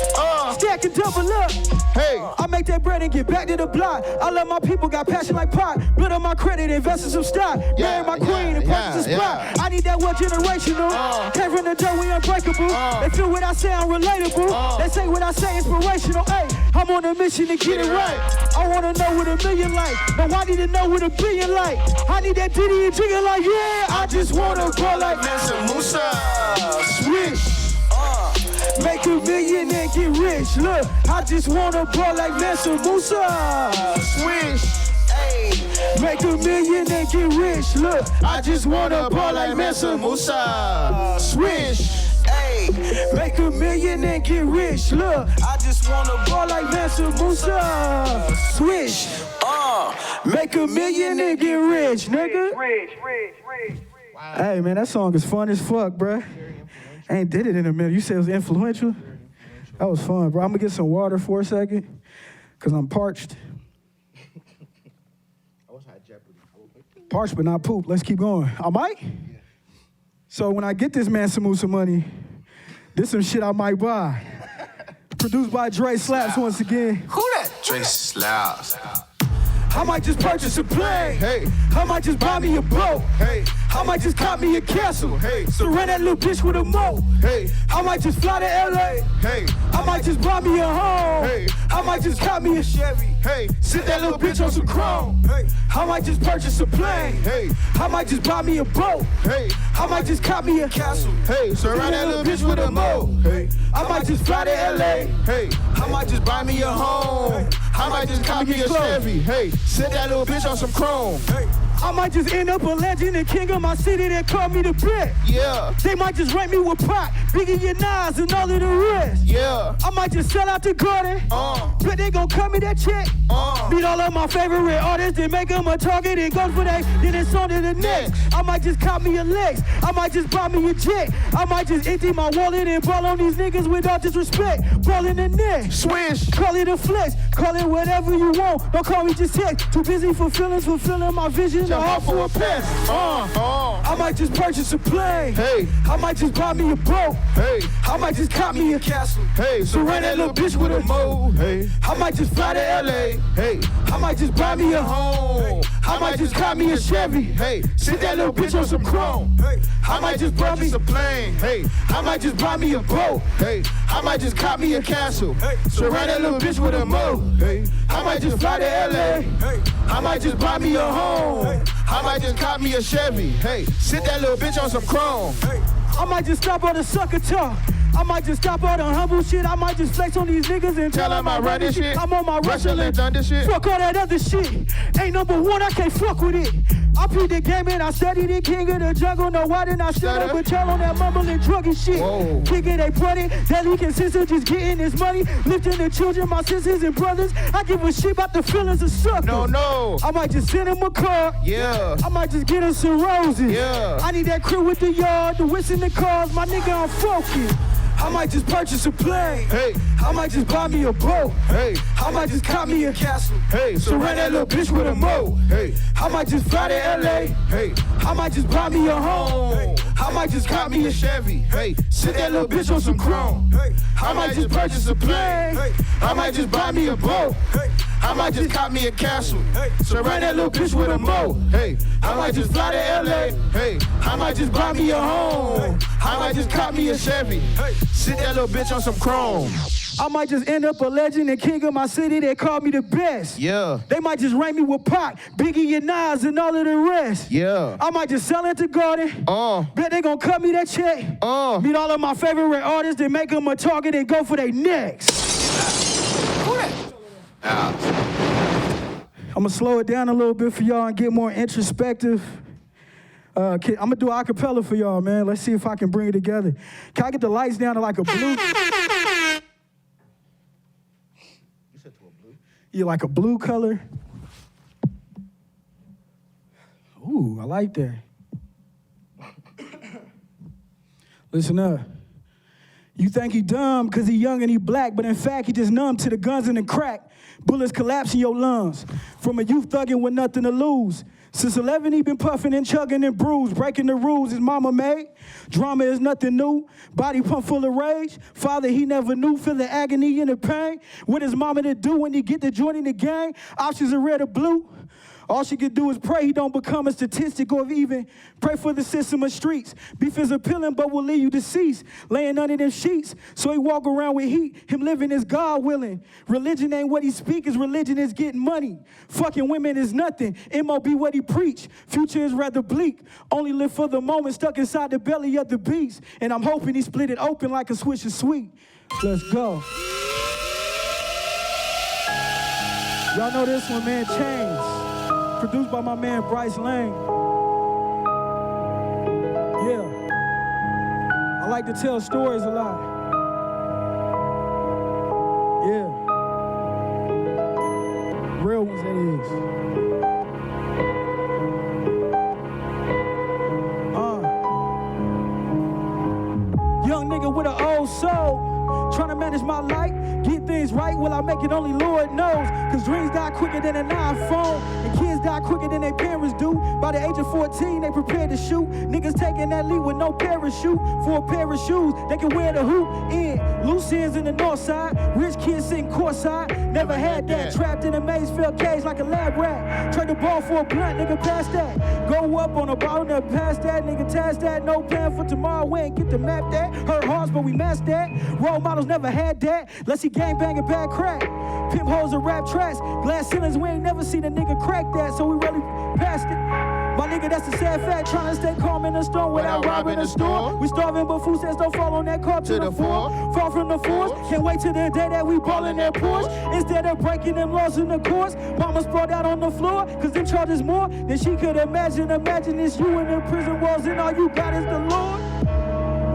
F: Stack and double up.
I: Hey,
F: I make that bread and get back to the block. I love my people, got passion like pot. Build up my credit, invest in some stock. Marry my queen and purchase a spot. I need that one generational. Came from the dirt, we unbreakable. They feel what I say, I'm relatable. They say what I say, inspirational. Hey, I'm on a mission to get it right. I wanna know what a million like. Now I need to know what a billion like. I need that Diddy and Jigga like, yeah. I just wanna ball like
I: Mansa Musa.
F: Swish. Make a million and get rich. Look, I just wanna ball like Mansa Musa.
I: Swish.
F: Make a million and get rich. Look, I just wanna ball like Mansa Musa.
I: Swish.
F: Make a million and get rich. Look, I just wanna ball like Mansa Musa. Swish. Make a million and get rich, nigga. Hey man, that song is fun as fuck, bruh. I ain't did it in a minute. You said it was influential? That was fun, bro. I'm gonna get some water for a second, cause I'm parched. Parched but not poop. Let's keep going. I might? So when I get this Mansa Musa money, this some shit I might buy. Produced by Dre Slaps once again.
G: Who that? Dre Slaps.
F: I might just purchase a plane.
I: Hey.
F: I might just buy me a boat.
I: Hey.
F: I might just cop me a castle.
I: Hey.
F: Surround that little bitch with a moat.
I: Hey.
F: I might just fly to LA.
I: Hey.
F: I might just buy me a home.
I: Hey.
F: I might just cop me a Chevy.
I: Hey.
F: Sit that little bitch on some chrome.
I: Hey.
F: I might just purchase a plane.
I: Hey.
F: I might just buy me a boat.
I: Hey.
F: I might just cop me a castle.
I: Hey. Surround that little bitch with a moat. Hey.
F: I might just fly to LA.
I: Hey.
F: I might just buy me a home.
I: I might just cop me a Chevy. Hey. Sit that little bitch on some chrome.
F: Hey. I might just end up a legend and king of my city that call me the best.
I: Yeah.
F: They might just rank me with Pac, Biggie and Nas and all of the rest.
I: Yeah.
F: I might just sell out the garden. Bet they gon' cut me that check. Meet all of my favorite artists and make them a target and go for they. Then it's on to the next. I might just cop me a Lex. I might just buy me a jet. I might just empty my wallet and ball on these niggas with all disrespect. Ball in the net.
I: Swish.
F: Call it a flex. Call it whatever you want. Don't call me just text. Too busy fulfilling my vision.
I: Jump off for a pest.
F: I might just purchase a plane.
I: Hey.
F: I might just buy me a boat.
I: Hey.
F: I might just cop me a castle.
I: Hey.
F: Surround that little bitch with a moat.
I: Hey.
F: I might just fly to LA.
I: Hey.
F: I might just buy me a home. I might just cop me a Chevy.
I: Hey.
F: Sit that little bitch on some chrome.
I: Hey.
F: I might just buy me
I: a plane. Hey.
F: I might just buy me a boat.
I: Hey.
F: I might just cop me a castle.
I: Hey.
F: Surround that little bitch with a moat.
I: Hey.
F: I might just fly to LA.
I: Hey.
F: I might just buy me a home.
I: Hey. I might just cop me a Chevy. Hey. Sit that little bitch on some chrome.
F: Hey. I might just stop all the sucker talk. I might just stop all the humble shit. I might just flex on these niggas and tell them I run this shit. I'm on my
I: Russell and Thunder shit.
F: Fuck all that other shit. Ain't number one, I can't fuck with it. I beat the game and I studied it. King of the jungle, no, why didn't I shut up and tell on that mumbling druggy shit?
I: Whoa.
F: Kicking they buddy, daily consistent, just getting this money. Lifting the children, my sisters and brothers. I give a shit about the feelings of suckers.
I: No.
F: I might just send him a car.
I: Yeah.
F: I might just get him some roses.
I: Yeah.
F: I need that crew with the yard, the whist in the cars. My nigga, I'm focused. I might just purchase a plane.
I: Hey.
F: I might just buy me a boat.
I: Hey.
F: I might just cop me a castle.
I: Hey.
F: Surround that little bitch with a moat.
I: Hey.
F: I might just fly to LA.
I: Hey.
F: I might just buy me a home.
I: Hey.
F: I might just cop me a
I: Chevy. Hey.
F: Sit that little bitch on some chrome.
I: Hey.
F: I might just purchase a plane.
I: Hey.
F: I might just buy me a boat.
I: Hey.
F: I might just cop me a castle.
I: Hey.
F: Surround that little bitch with a moat.
I: Hey.
F: I might just fly to LA.
I: Hey.
F: I might just buy me a home. I might just cop me a Chevy.
I: Hey.
F: Sit that little bitch on some chrome. I might just end up a legend and king of my city. They call me the best.
I: Yeah.
F: They might just rank me with Pac, Biggie and Nas and all of the rest.
I: Yeah.
F: I might just sell it to Garden. Bet they gon' cut me that check. Meet all of my favorite artists and make them a target and go for their necks. I'm gonna slow it down a little bit for y'all and get more introspective. I'm gonna do a cappella for y'all, man. Let's see if I can bring it together. Can I get the lights down to like a blue? You said to a blue? Yeah, like a blue color. Ooh, I like that. Listen up. You think he dumb because he young and he black, but in fact he just numb to the guns and the crack. Bullets collapse in your lungs. From a youth thugging with nothing to lose. Since 11 he been puffing and chugging and bruised. Breaking the rules his mama made. Drama is nothing new. Body pump full of rage. Father he never knew. Feeling agony and the pain. What his mama to do when he get to joining the gang? Options are red or blue. All she could do is pray he don't become a statistic or even pray for the system of streets. Beef is appealing but will leave you deceased. Laying under them sheets so he walk around with heat. Him living is God willing. Religion ain't what he speak, his religion is getting money. Fucking women is nothing. MOB what he preach. Future is rather bleak. Only live for the moment stuck inside the belly of the beast. And I'm hoping he split it open like a switch of sweet. Let's go. Y'all know this one, man, Chains. Produced by my man Bryce Lane. Yeah. I like to tell stories a lot. Yeah. Real ones, that is. Young nigga with an old soul. Trying to manage my life, get things right. Will I make it? Only Lord knows. Cause dreams die quicker than an iPhone. And kids die quicker than their parents do. By the age of 14, they prepared to shoot. Niggas taking that leap with no parachute. For a pair of shoes, they can wear the hoop in. Loose ends in the north side. Rich kids sitting courtside. Never had that. Trapped in a maze-filled cage like a lab rat. Trade the ball for a blunt, nigga, pass that. Go up on a ball, nigga, pass that. Nigga, task that. No plan for tomorrow, we ain't get to map that. Hurt hearts, but we masked that. Role models never had that. Let's see gang banging bad crack. Pimp hoes and rap tracks. Glass ceilings, we ain't never seen a nigga crack that. So we really passed it. My nigga, that's the sad fact. Trying to stay calm in the storm without robbing the store. We starving, but food stamps don't fall on that car to the floor. Far from the force. Can't wait till the day that we ball in that Porsche. Instead of breaking them laws in the course. Mama sprawled out on the floor. Cause them charges more than she could imagine. Imagine it's you in the prison walls and all you got is the Lord.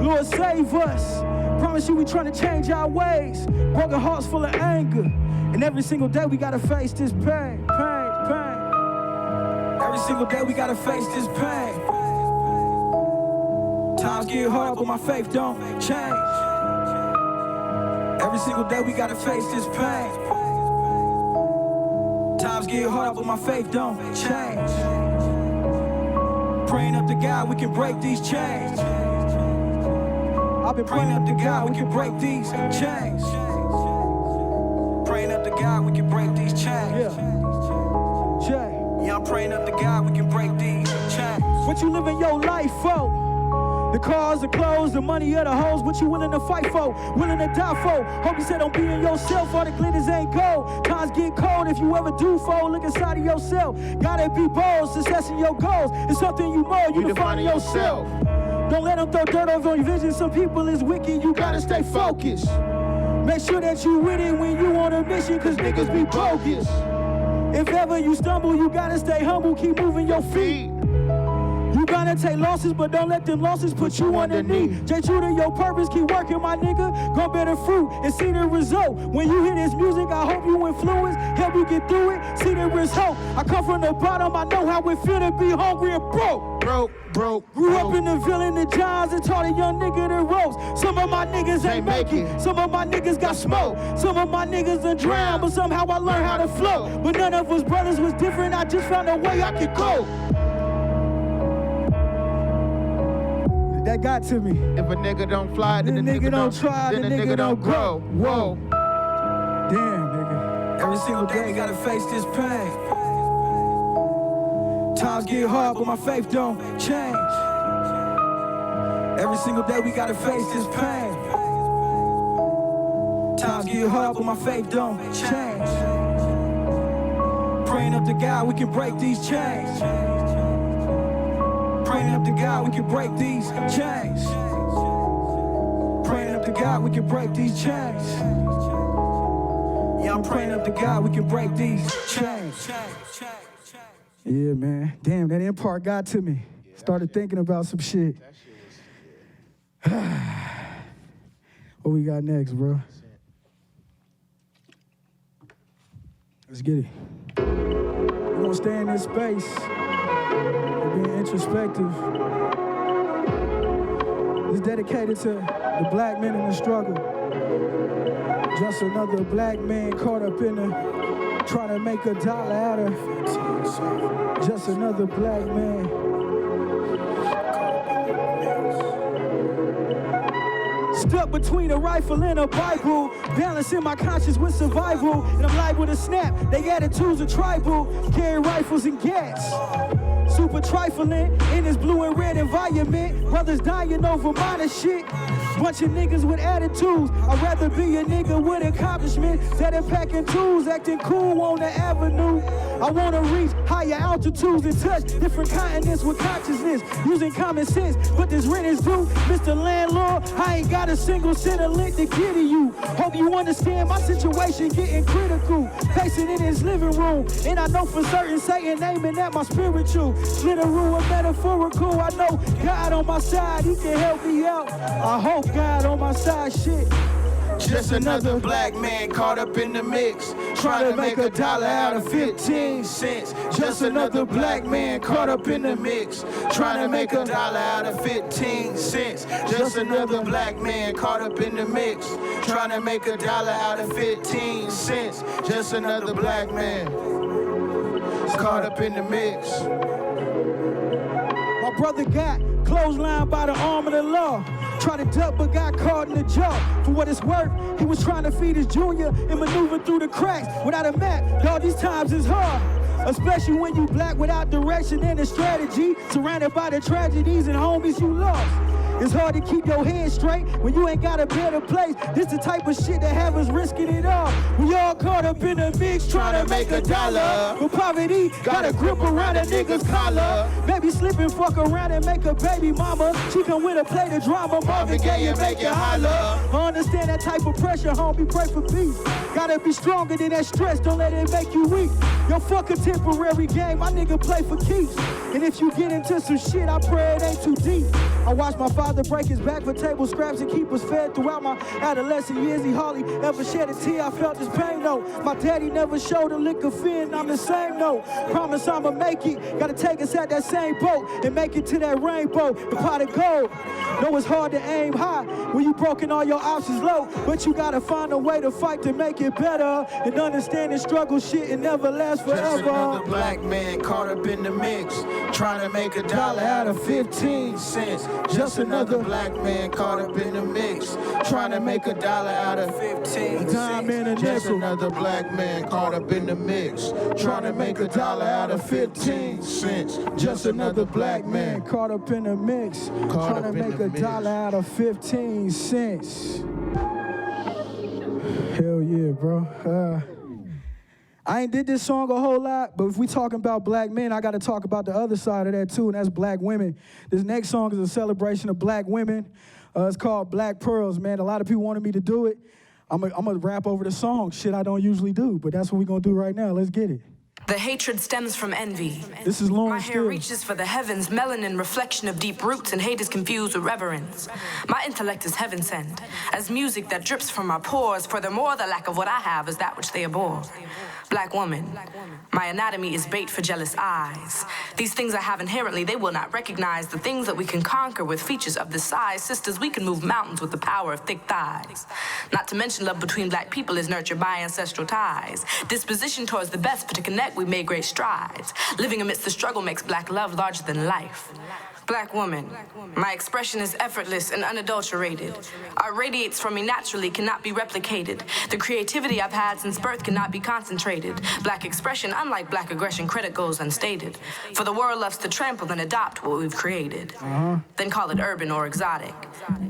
F: Lord, save us. Promise you we trying to change our ways. Broken hearts full of anger. And every single day we gotta face this pain. Every single day we gotta face this pain. Times get hard, but my faith don't change. Every single day we gotta face this pain. Times get hard, but my faith don't change. Praying up to God we can break these chains. I've been praying up to God we can break these chains. Praying up to God we can break these chains. Yeah, I'm praying up to God we can break these chains. What you living your life for? The cars, the clothes, the money, or the hoes. What you willing to fight for? Willing to die for? Hope you said don't be in yourself. All the glitters ain't gold. Times get cold if you ever do fall. Look inside of yourself. Gotta be bold. Success in your goals. It's something you more. You define yourself. Don't let them throw dirt over your vision. Some people is wicked. You gotta stay focused. Make sure that you with it when you on a mission. Cause niggas be bogus. If ever you stumble, you gotta stay humble. Keep moving your feet. You gotta take losses, but don't let them losses put you underneath. Stay true to your purpose, keep working, my nigga. Gon' bear the fruit and see the result. When you hear this music, I hope you influence, help you get through it, see the result. I come from the bottom, I know how it feel to be hungry and broke. Grew up in the villa in the Johns and taught a young nigga the ropes. Some of my niggas ain't make it. Some of my niggas got smoke. Some of my niggas done drowned, but somehow I learned how to float. But none of us brothers was different, I just found a way I could go. That got to me.
I: If a nigga don't fly, then the nigga don't try, then the nigga don't grow. Whoa.
F: Damn, nigga. Every single day we gotta face this pain. Times get hard, but my faith don't change. Every single day we gotta face this pain. Times get hard, but my faith don't change. Praying up to God we can break these chains. Praying up to God we can break these chains. Praying up to God we can break these chains. Yeah, I'm praying up to God we can break these chains. Yeah, man. Damn, that end part got to me. Started thinking about some shit. What we got next, bro? Let's get it. We're gonna stay in this space. Being introspective. It's dedicated to the black men in the struggle. Just another black man caught up in the trying to make $1 out of. Just another black man. Stuck between a rifle and a Bible, balancing my conscience with survival. And I'm liable to snap, they attitudes are tribal. Carry rifles and gas. Super trifling in this blue and red environment. Brothers dying over minor shit. Bunch of niggas with attitudes. I'd rather be a nigga with accomplishments that are packing tools, acting cool on the avenue. I wanna reach higher altitudes and touch different continents with consciousness, using common sense. But this rent is due, Mr. Landlord. I ain't got a single cent of lint to give to you. Hope you understand my situation getting critical. Pacing in his living room, and I know for certain Satan aiming at my spiritual. Literal or metaphorical, I know God on my side, he can help me out. I hope God on my side, shit.
I: Just another black man caught up in the mix, trying to make $1 out of 15 cents. Just another black man caught up in the mix, trying to make $1 out of 15 cents. Just another black man caught up in the mix, trying to make $1 out of 15 cents. Just another black man caught up in the mix.
F: My brother got clotheslined by the arm of the law. Tried to duck but got caught in the jaw. For what it's worth, he was trying to feed his junior and maneuver through the cracks without a map. All these times is hard, especially when you black without direction and a strategy, surrounded by the tragedies and homies you lost. It's hard to keep your head straight when you ain't got a better place. This the type of shit that have us risking it all. We all caught up in the mix trying to make a dollar. But poverty got a grip around a nigga's collar. Baby slip and fuck around and make a baby mama. She come with a plate of drama. Marvin Gaye and make you holler. I understand that type of pressure, homie, pray for peace. Gotta be stronger than that stress, don't let it make you weak. Yo, fuck a temporary game, my nigga play for keeps. And if you get into some shit, I pray it ain't too deep. I watched my father break his back for table scraps and keep us fed throughout my adolescent years. He hardly ever shed a tear, I felt his pain though. My daddy never showed a lick of fear, and I'm the same though. Promise I'ma make it, gotta take us out that same boat and make it to that rainbow, the pot of gold. Know it's hard to aim high when you broken all your options low, but you gotta find a way to fight to make it better and understand the struggle shit and never last forever.
I: Just another black man caught up in the mix, trying to make a dollar out of 15 cents. Just another black man caught up in the mix, trying to make a dollar out of 15 cents. Just another black man caught up in the mix, trying to make a dollar out of 15 cents. Just another black man
F: caught up in the mix, trying to make a dollar out of 15 cents. Hell yeah, bro. I ain't did this song a whole lot, but if we talking about black men, I gotta talk about the other side of that too, and that's black women. This next song is a celebration of black women. It's called Black Pearls, man. A lot of people wanted me to do it. I'm gonna rap over the song, shit I don't usually do, but that's what we're gonna do right now. Let's get it.
K: The hatred stems from envy.
F: This is Lauren
K: My hair
F: Steele.
K: reaches for the heavens, melanin reflection of deep roots, and hate is confused with reverence. My intellect is heaven sent, as music that drips from my pores. Furthermore, the lack of what I have is that which they abhor. Black woman, my anatomy is bait for jealous eyes. These things I have inherently, they will not recognize. The things that we can conquer with features of this size. Sisters, we can move mountains with the power of thick thighs. Not to mention love between black people is nurtured by ancestral ties. Disposition towards the best, but to connect we made great strides. Living amidst the struggle makes black love larger than life. Black woman, my expression is effortless and unadulterated. Art radiates from me naturally, cannot be replicated. The creativity I've had since birth cannot be concentrated. Black expression, unlike black aggression, credit goes unstated. For the world loves to trample and adopt what we've created. Then call it urban or exotic.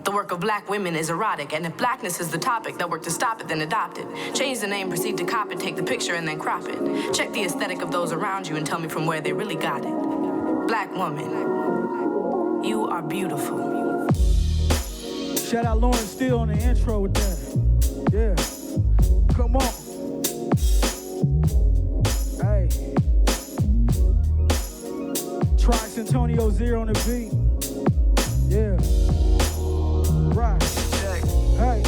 K: The work of black women is erotic, and if blackness is the topic that work to stop it, then adopt it. Change the name, proceed to cop it, take the picture and then crop it. Check the aesthetic of those around you and tell me from where they really got it. Black woman, you are beautiful.
F: Shout out Lauren Steele on the intro with that. Yeah. Come on. Hey. Trox Antonio Zero on the beat. Yeah. Right. Hey.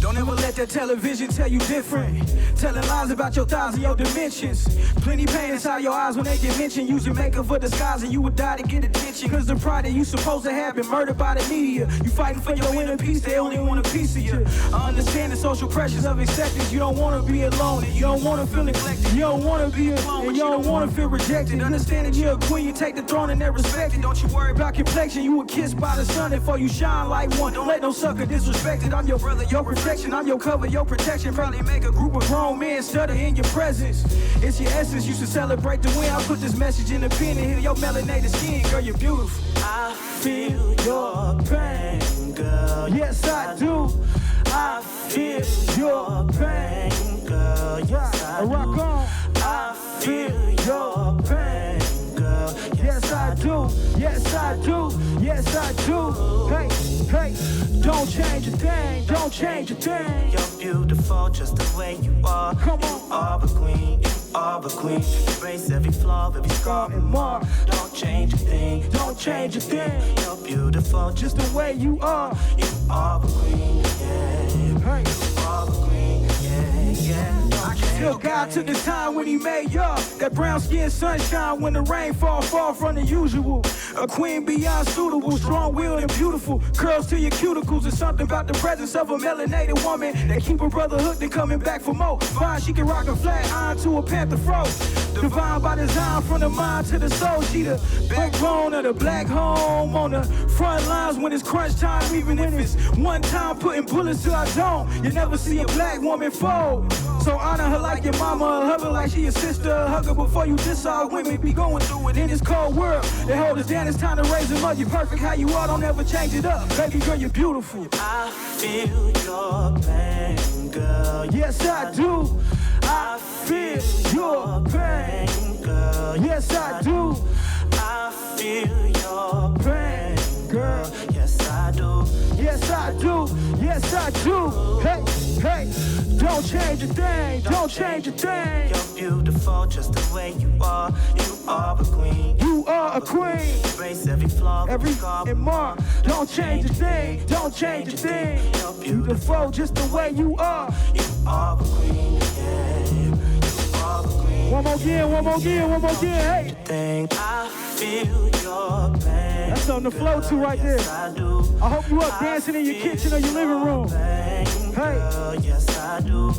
F: Don't ever let that television tell you different. Telling lies about your thighs and your dimensions. Plenty pain inside your eyes when they get mentioned. Use your makeup for disguise and you would die to get attention. Cause the pride that you supposed to have been murdered by the media. You fighting for your inner peace, they only want a piece of you. I understand the social pressures of acceptance. You don't wanna be alone and you don't wanna feel neglected. You don't wanna be alone and you don't wanna feel rejected. Understand that you're a queen, you take the throne and they're respected. Don't you worry about complexion, you were kissed by the sun before you shine like one. Don't let no sucker disrespect it. I'm your brother, your reflection, I'm your cover, your protection. Probably make a group of grown men stutter in your presence. It's your essence, you should celebrate the win. I put this message in the pen and heal your melanated skin. Girl, you're beautiful. I feel your pain, girl. Yes, I do. I feel your pain, girl. Yes, I do. Rock on. I feel your pain, girl. Yes, I do. Yes, I do. Yes, I do. Hey, hey, don't change a thing. Don't change a thing.
L: You're beautiful just the way you are.
F: Come on.
L: You are a queen. You are a queen. Embrace every flaw, every scar and more. Don't change a thing.
F: Don't change a thing.
L: You're beautiful
F: Just the way you are.
L: You are a queen. Yeah.
F: Hey.
L: You are a queen. Yeah, yeah.
F: Still God took his time when he made y'all. That brown skin sunshine when the rain fall from the usual. A queen beyond suitable, strong-willed and beautiful. Curls to your cuticles. There's something about the presence of a melanated woman that keep her brother hooked and coming back for more. Fine, she can rock a flat iron to a panther fro. Divine by design from the mind to the soul. She the backbone of the black home on the front lines when it's crunch time. Even if it's one time putting bullets to our dome, you never see a black woman fold. So honor her like your mama, hug her like she your sister. Hug her before you diss all women be going through it in this cold world. They hold us down, it's time to raise them up. You're perfect how you are, don't ever change it up. Baby girl, you're beautiful.
L: I feel your pain, girl.
F: Yes, I do. I feel your pain,
L: girl.
F: Yes, I do.
L: I feel your pain, girl. Yes, I do.
F: Yes, I do. Yes, I do. Hey, hey, don't change a thing. Don't change a thing.
L: You're beautiful just the way you are. You are a queen.
F: You are a queen.
L: Embrace every flaw,
F: every and more. Don't change a thing. Don't change a thing.
L: You're beautiful
F: just the way you are.
L: You are a queen. Yeah, you are a queen.
F: One more again. One more again. One more again. Hey.
L: I feel your pain.
F: That's on the flow too right there. I hope you up dancing in your kitchen or your living room.
L: Hey. Yes, I do.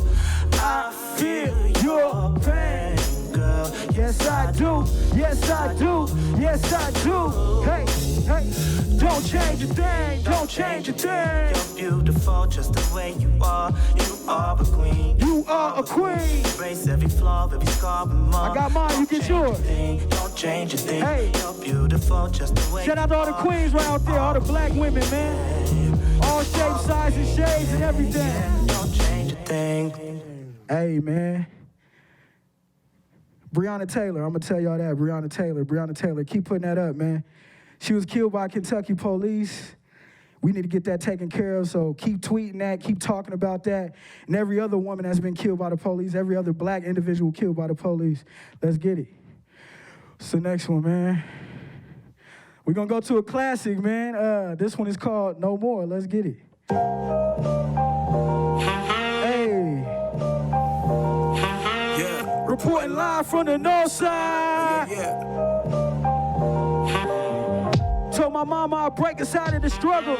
F: I feel your pain,
L: girl.
F: Yes, I do. Yes, I do. Yes, I do. Hey, hey. Don't change a thing. Don't change a thing.
L: You're beautiful just the way you are. You are a queen.
F: You are a queen.
L: Embrace every flaw, every scar and mark.
F: I got mine. You get yours.
L: Don't change a thing.
F: Hey.
L: You're beautiful just the way.
F: Shout out to all the queens right out there, all the black women, man. All shapes, sizes, shades, and everything.
L: Don't change a thing.
F: Hey, man. Breonna Taylor, I'm going to tell y'all that. Breonna Taylor, keep putting that up, man. She was killed by Kentucky police. We need to get that taken care of, so keep tweeting that, keep talking about that. And every other woman that's been killed by the police, every other black individual killed by the police. Let's get it. What's the next one, man? We're going to go to a classic, man. This one is called No More. Let's get it. Reporting live from the north side. Told my mama I'd break aside of the struggle.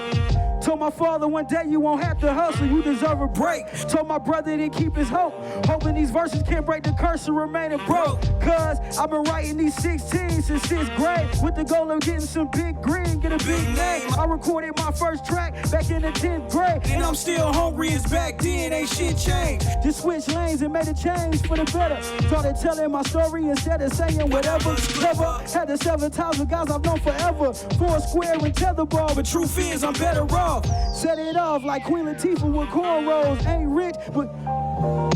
F: Told my father one day you won't have to hustle, you deserve a break. Told my brother to keep his hope, hoping these verses can't break the curse of remaining broke. Cause I've been writing these 16 since 6th grade, with the goal of getting some big green, get a big name. I recorded my first track back in the 10th grade, and I'm still hungry as back then, ain't shit changed. Just switched lanes and made a change for the better. Started telling my story instead of saying whatever. Never had to 7 times with guys I've known forever. 4 square and tetherball, but truth is I'm better off. Set it off like Queen Latifah with cornrows. Ain't rich, but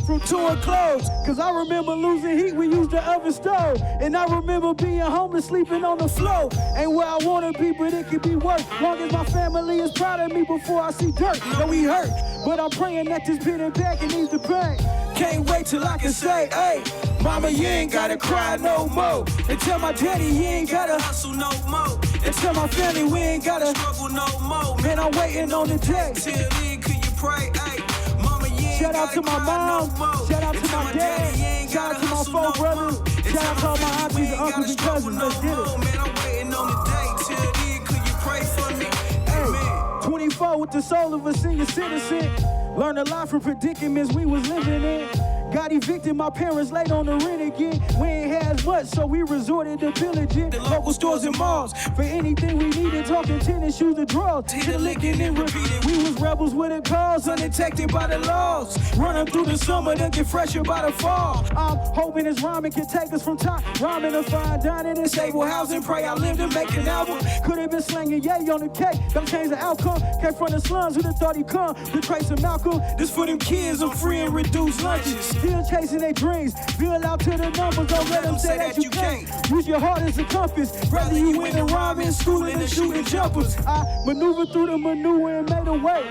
F: from touring clothes. Cause I remember losing heat, we used the oven stove. And I remember being homeless, sleeping on the floor. Ain't where I wanna be, but it could be worse. Long as my family is proud of me before I see dirt. Though we hurt, but I'm praying that this pit and back and needs to pay. Can't wait till I can say, hey, mama, you ain't gotta cry no more. And tell my daddy he ain't gotta hustle no more. And tell my family we ain't gotta struggle no more. Man, I'm waiting on the day.
L: Till then, could you pray, hey, mama, you ain't
F: shout out to my mom, shout out to my dad, shout out to my 4 brothers, shout out to all my aunties and uncles and cousins. Let's get it.
L: Man, I'm waiting on the day. Till then, could you pray for me?
F: Hey, 24 with the soul of a senior citizen. Learned a lot from predicaments we was living in. Got evicted, my parents late on the rent again. We ain't had much, so we resorted to pillaging the local stores and malls. For anything we needed, talking tennis shoes and drawers. Hit a licking and repeating. We was rebels with a cause, undetected by the laws. Running through the summer, then get fresher by the fall. I'm hoping this rhyming can take us from top rhyming to fine dining and stable housing. Pray I live to make an album. Could have been slanging yay on the cake, don't change the outcome. Came from the slums, who'd have thought he'd come? The trace of Malcolm, this for them kids on free and reduced lunches. Still chasing their dreams, fill out to the numbers, don't let them say that you can't. Use your heart as a compass, whether you win the rhyming, schooling and shooting jumpers. I maneuver through the manure and made a way.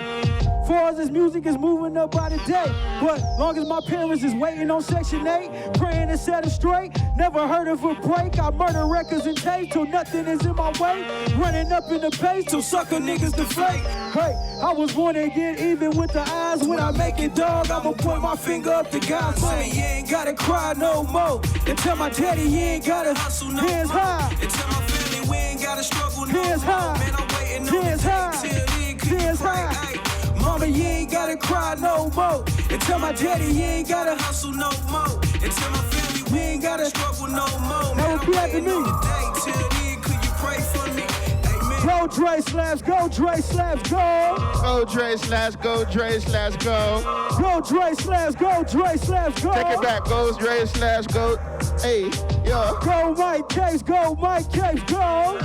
F: Far as this music is moving up by the day. But long as my parents is waiting on Section 8, praying to set it straight, never heard of a break. I murder records and tape till nothing is in my way. Running up in the pace till sucker niggas deflate. Hey, I was born to get even with the eyes. When I make it, dog, I'ma point my finger up to God. Say, you ain't gotta cry no more. And tell my daddy he ain't gotta hustle no more. Hands high.
L: And tell my family we ain't gotta struggle no more.
F: Hands high.
L: Man, I'm waiting on
F: Hands
L: the
F: high.
L: day. Till then, could you
F: Hands
L: pray,
F: high.
L: hey,
F: Mama, you ain't gotta cry no more. And tell my daddy he ain't gotta
L: hustle no more. And tell my family
F: we ain't gotta
L: struggle no more.
F: Now repeat after me.
L: Till then, could you pray for me? Amen.
F: Yo, Go Dre slaps, go Dre slaps, go.
I: Go Dre slaps, go Dre slaps, go.
F: Go Dre slaps, go Dre slaps, go.
I: Take it back, go Dre slaps, go. Hey, yo.
F: Go Mike Case, go Mike Case, go.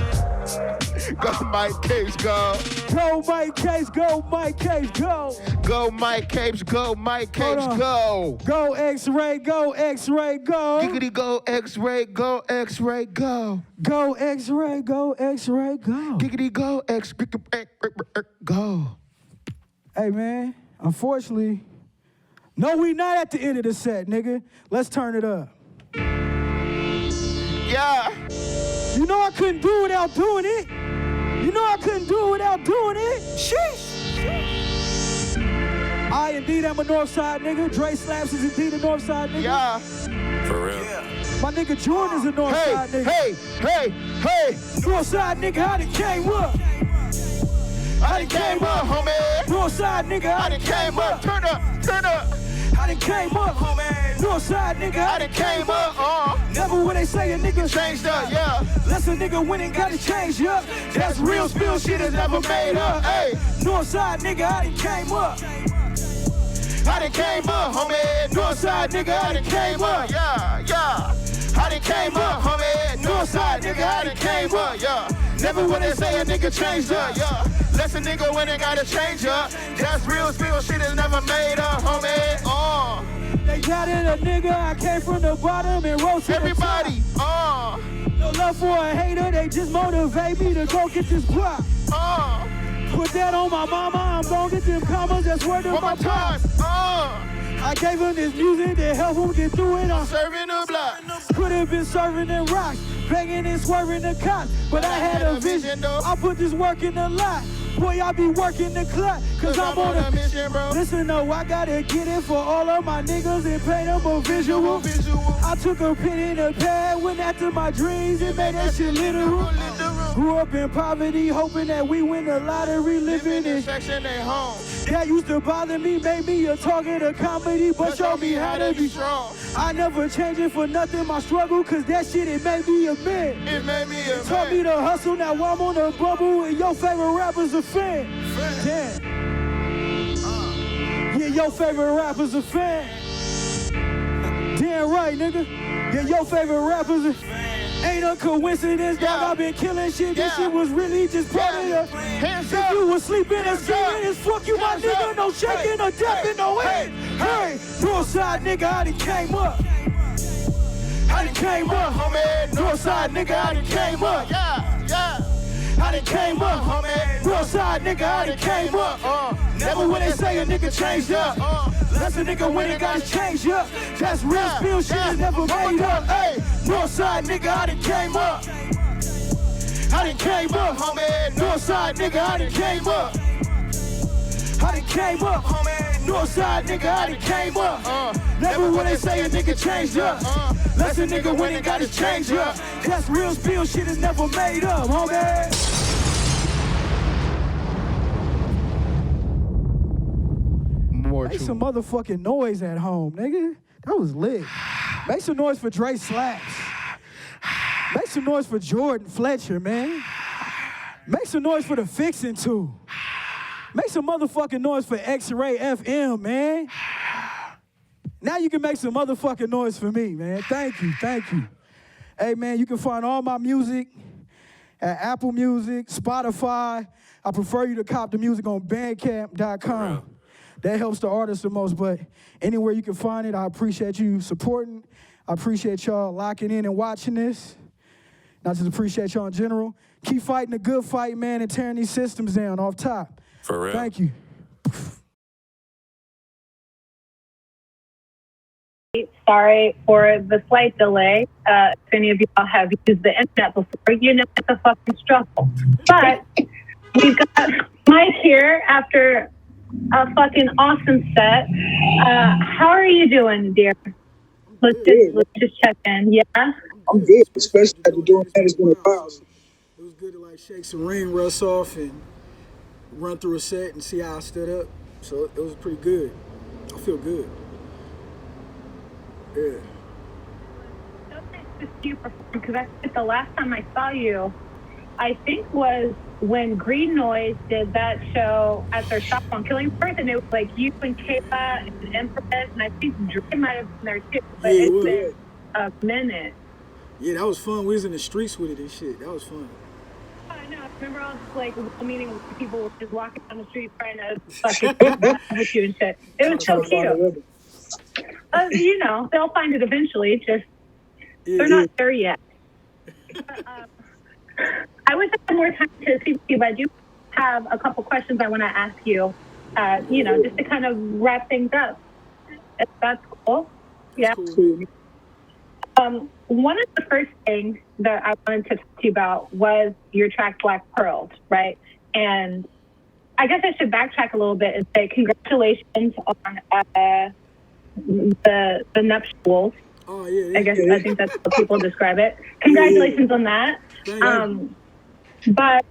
I: Go Mike Capes, go.
F: Go Mike Case, go Mike Case, go.
I: Go Mike Capes, go Mike Capes, go.
F: Go X-Ray, go X-Ray, go.
I: Giggity go X-Ray, go X-Ray, go.
F: Go X-Ray, go X-Ray, go.
I: Giggity go X-Ray, go.
F: Hey man, unfortunately, no, we not at the end of the set, nigga. Let's turn it up.
I: Yeah.
F: You know I couldn't do without doing it. You know I couldn't do without doing it. Sheesh. I indeed am a Northside nigga. Dre Slaps is indeed a Northside nigga.
I: Yeah.
G: For real.
I: Yeah.
F: My nigga Jordan is a Northside nigga.
I: Hey.
F: Northside nigga, I done came up.
I: I done came up, homie.
F: Northside nigga,
I: I done came up. Turn up.
F: I done came up, homie. Northside nigga,
I: I done came up.
F: Never when they say a nigga
I: Changed up, yeah.
F: Less a nigga when it gotta change up.
I: That's real spill shit is never made up. Hey.
F: Northside nigga, I done came up.
I: I done came up, homie. Northside nigga, I done came up. Yeah. I done came up, homie. Northside nigga, I done came up. Yeah. Never when they say a nigga changed up. Yeah. Less a nigga when it gotta change up. That's real spill shit is never made up, homie.
F: They got it a nigga, I came from the bottom and rose to
I: Everybody,
F: the top. No love for a hater, they just motivate me to go get this guap. Put that on my mama, I'm gon' get them commas, that's word of my time. I gave him this music to help him get through it. I'm
I: serving the block.
F: Could've been serving the rock, banging and swerving the cops, but I had a vision. I put this work in the lot. Boy, I be working the clock, cause I'm on a mission, bro. Listen, though, I gotta get it for all of my niggas and paint them a visual. I took a pen and a pad, went after my dreams and made that shit literal. Grew up in poverty, hoping that we win the lottery, living in
I: Section 8 home.
F: that used to bother me, made me a target of comedy, but showed me how to be
I: strong.
F: I never change it for nothing, my struggle, cause that shit, it made me a man.
I: It made me a
F: Taught me to hustle, now I'm on the bubble, and your favorite rapper's a fan. Damn. Yeah, your favorite rapper's a fan. Damn right, nigga. Yeah, your favorite rapper's a fan. Ain't a coincidence, dog, I've been killing shit. This shit was really just part of the...
I: Hands
F: If
I: up.
F: you was sleeping and singing, it's fuck you, my
I: Hands
F: nigga.
I: up.
F: No shaking or dapping, no head. Hey, Northside nigga, I done came up. I done came up, homie. Northside nigga, I done came up.
I: Yeah.
F: I done came up, homie. Northside nigga, I done came up. Never when they say a nigga changed up. Less a nigga when it gotta change up. That's real spill shit is never made up. Hey, Northside nigga, I done came up. I done came up, homie. Northside nigga, I done came up. I done came up, homie. Northside nigga, I done came up. Never when they say a nigga changed up. Less a nigga when it gotta change up. That's real spill shit is never made up, homie. Make some motherfucking noise at home, nigga. That was lit. Make some noise for Dre Slaps. Make some noise for Jordan Fletcher, man. Make some noise for the Fixin' too. Make some motherfucking noise for XRAY FM, man. Now you can make some motherfucking noise for me, man. Thank you. Hey, man, you can find all my music at Apple Music, Spotify. I prefer you to cop the music on Bandcamp.com. That helps the artist the most, but anywhere you can find it, I appreciate you supporting. I appreciate y'all locking in and watching this. And I just appreciate y'all in general. Keep fighting the good fight, man, and tearing these systems down off top.
G: For real.
F: Thank you.
M: Sorry for the slight delay. If any of y'all have used the internet before, you know it's a fucking struggle. But we've got Mike here after a fucking awesome set. How are you doing, dear? Let's just check in. Yeah?
N: I'm good, especially after doing that. It's been a while.
F: It was good to like shake some ring rust off and run through a set and see how I stood up. So it was pretty good. I feel good. Yeah.
M: So nice to see you perform, because I think the last time I saw you, I think was when Green Noise did that show at their shop on Killingworth, and it was like you and Kayla and Empress, and I think Dre might have been there too. But
F: Yeah, it
M: it's
F: was.
M: been a minute.
F: Yeah, that was fun. We was in the streets with it and shit. That was fun.
M: I know. I remember all this like meeting with people were just walking down the street trying to fucking vibe with you and shit. It was so cute. You know, they'll find it eventually. Just they're not there yet. I wish I had more time to speak to you, but I do have a couple questions I want to ask you. You know, just to kind of wrap things up. If that's cool. Yeah.
F: Cool.
M: One of the first things that I wanted to talk to you about was your track Black Pearls, right? And I guess I should backtrack a little bit and say congratulations on the nuptials.
F: Oh yeah.
M: I think that's how people describe it. Congratulations on that. But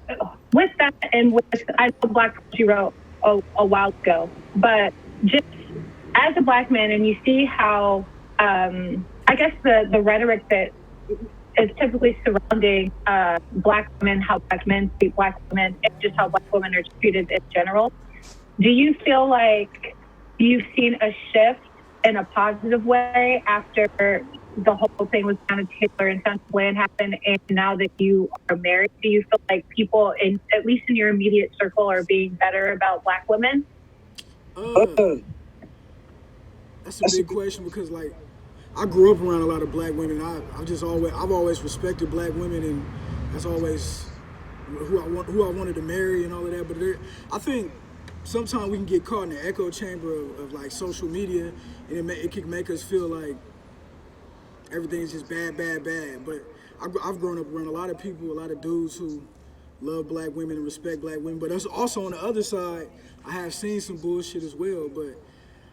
M: with that and with I know Black Pearls you wrote a while ago, but just as a Black man and you see how I guess the rhetoric that is typically surrounding Black women, how Black men treat Black women, and just how Black women are treated in general. Do you feel like you've seen a shift in a positive way after the whole thing with Breonna Taylor and Sons of Land happened, and now that you are married, do you feel like people, at least in your immediate circle, are being better about Black women?
F: That's a big question because, like, I grew up around a lot of Black women. I've always respected Black women, and that's always who I wanted to marry and all of that. But I think sometimes we can get caught in the echo chamber of like social media, and it can make us feel like everything's just bad. But I've grown up around a lot of people, a lot of dudes who love Black women and respect Black women. But that's also on the other side, I have seen some bullshit as well. But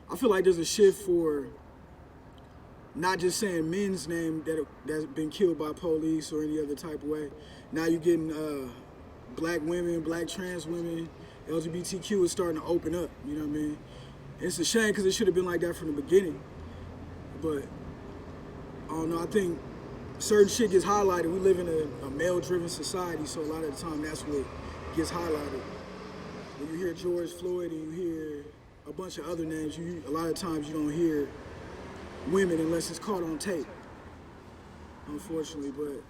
F: I feel like there's a shift for not just saying men's name that's been killed by police or any other type of way. Now you're getting Black women, Black trans women, LGBTQ is starting to open up, you know what I mean? And it's a shame because it should have been like that from the beginning. But I don't know, I think certain shit gets highlighted. We live in a male-driven society, so a lot of the time that's what gets highlighted. When you hear George Floyd and you hear a bunch of other names, a lot of times you don't hear women unless it's caught on tape, unfortunately. But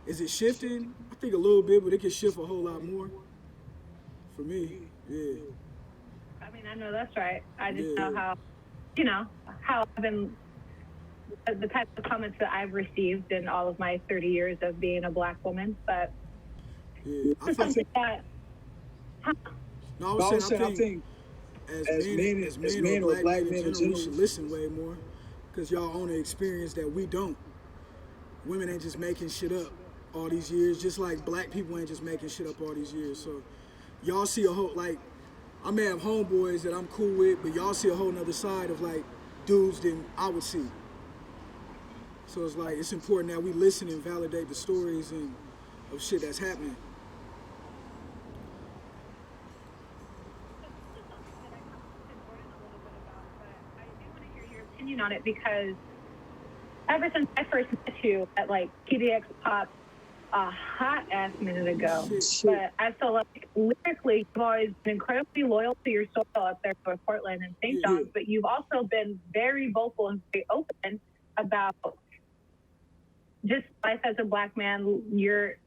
F: is it shifting? I think a little bit, but it can shift a whole lot more. For me, yeah.
M: I mean, I know that's right. I just know how I've been, the types of comments that I've received in all of my 30 years of being a Black woman, but
F: yeah, I think that. No, I was saying, I think as men or Black men in general, we should listen way more. Because y'all own an experience that we don't. Women ain't just making shit up all these years, just like Black people ain't just making shit up all these years. So y'all see a whole, like, I may have homeboys that I'm cool with, but y'all see a whole nother side of like dudes than I would see. So it's like, it's important that we listen and validate the stories and of shit that's happening.
M: On it because ever since I first met you at like PDX Pop a hot ass minute ago, but I feel like lyrically you've always been incredibly loyal to your soil up there for Portland and St. John's, but you've also been very vocal and very open about just life as a Black man, your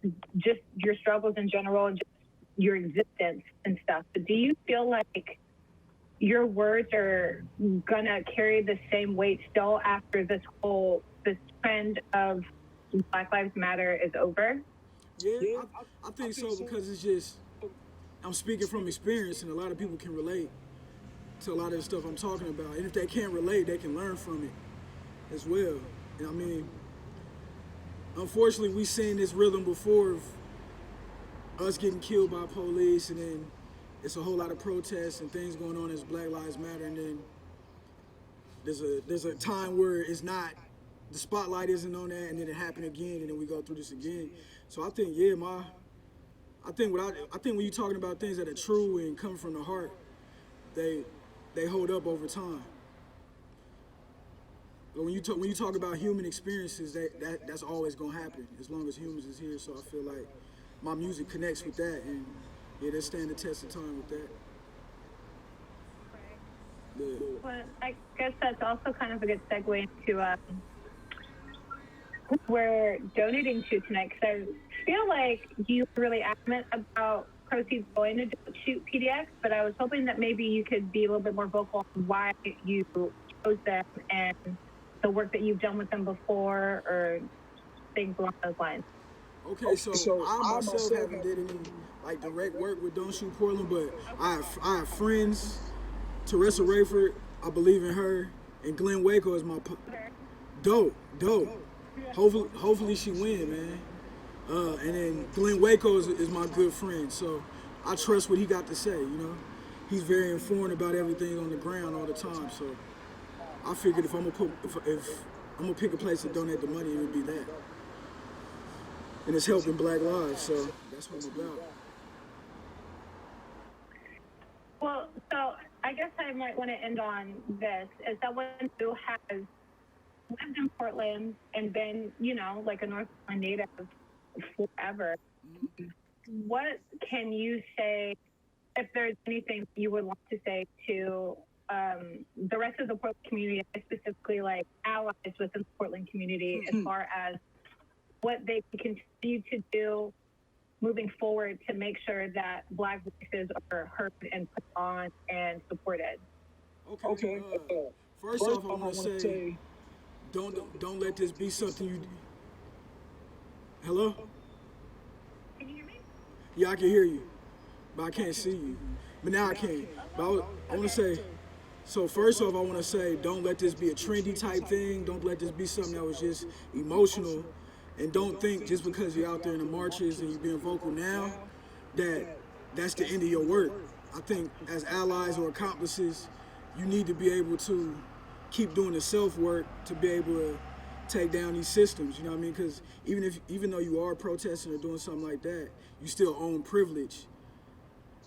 M: struggles in general and just your existence and stuff. But do you feel like your words are gonna carry the same weight still after this trend of Black Lives Matter is over?
F: Yeah, I think so because it's just, I'm speaking from experience and a lot of people can relate to a lot of the stuff I'm talking about. And if they can't relate, they can learn from it as well. And I mean, unfortunately, we've seen this rhythm before of us getting killed by police, and then it's a whole lot of protests and things going on as Black Lives Matter, and then there's a time where it's not, the spotlight isn't on that, and then it happened again, and then we go through this again. So I think, I think when you're talking about things that are true and come from the heart, they hold up over time. But when you talk about human experiences, that's always gonna happen as long as humans is here. So I feel like
O: my music connects with that, and yeah, they stand the test of time with that. Yeah.
M: Well, I guess that's also kind of a good segue into we're donating to tonight, because I feel like you were really adamant about proceeds going to Shoot PDX, but I was hoping that maybe you could be a little bit more vocal on why you chose them and the work that you've done with them before, or things along those lines.
O: Okay, so I myself haven't did any like direct work with Don't Shoot Portland, but I have friends. Teresa Rayford, I believe in her, and Glenn Waco is my dope. Hopefully she win, man. And then Glenn Waco is my good friend, so I trust what he got to say. You know, he's very informed about everything on the ground all the time. So I figured if I'm gonna pick a place to donate the money, it would be that. And it's helping Black lives, so that's what I'm about.
M: Well, so I guess I might want to end on this, as someone who has lived in Portland and been, you know, like a North Carolina native forever. What can you say, if there's anything you would want to say to the rest of the Portland community, specifically like allies within the Portland community, as far as what they can continue to do moving forward to make sure that Black voices are heard and put on and supported?
O: Okay. First off, I want to say, don't let this be something you. Hello?
M: Can you hear me?
O: Yeah, I can hear you, but I can't see you. But now I can. But I want to say, so first off, I want to say, don't let this be a trendy type thing. Don't let this be something that was just emotional. And don't think just because you're out there in the marches and you're being vocal now, that's the end of your work. I think as allies or accomplices, you need to be able to keep doing the self-work to be able to take down these systems, you know what I mean? Because even though you are protesting or doing something like that, you still own privilege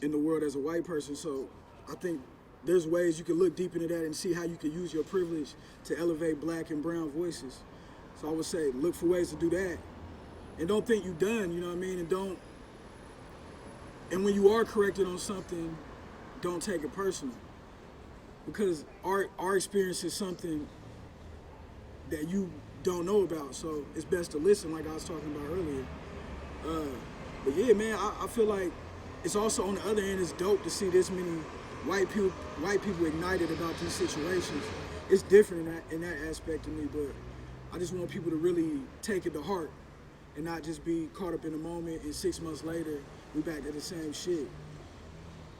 O: in the world as a white person. So I think there's ways you can look deep into that and see how you can use your privilege to elevate Black and brown voices. So I would say, look for ways to do that. And don't think you're done, you know what I mean? And when you are corrected on something, don't take it personal. Because our experience is something that you don't know about, so it's best to listen, like I was talking about earlier. But yeah, man, I feel like it's also, on the other end, it's dope to see this many white people ignited about these situations. It's different in that aspect to me, but I just want people to really take it to heart and not just be caught up in the moment and 6 months later, we back to the same shit.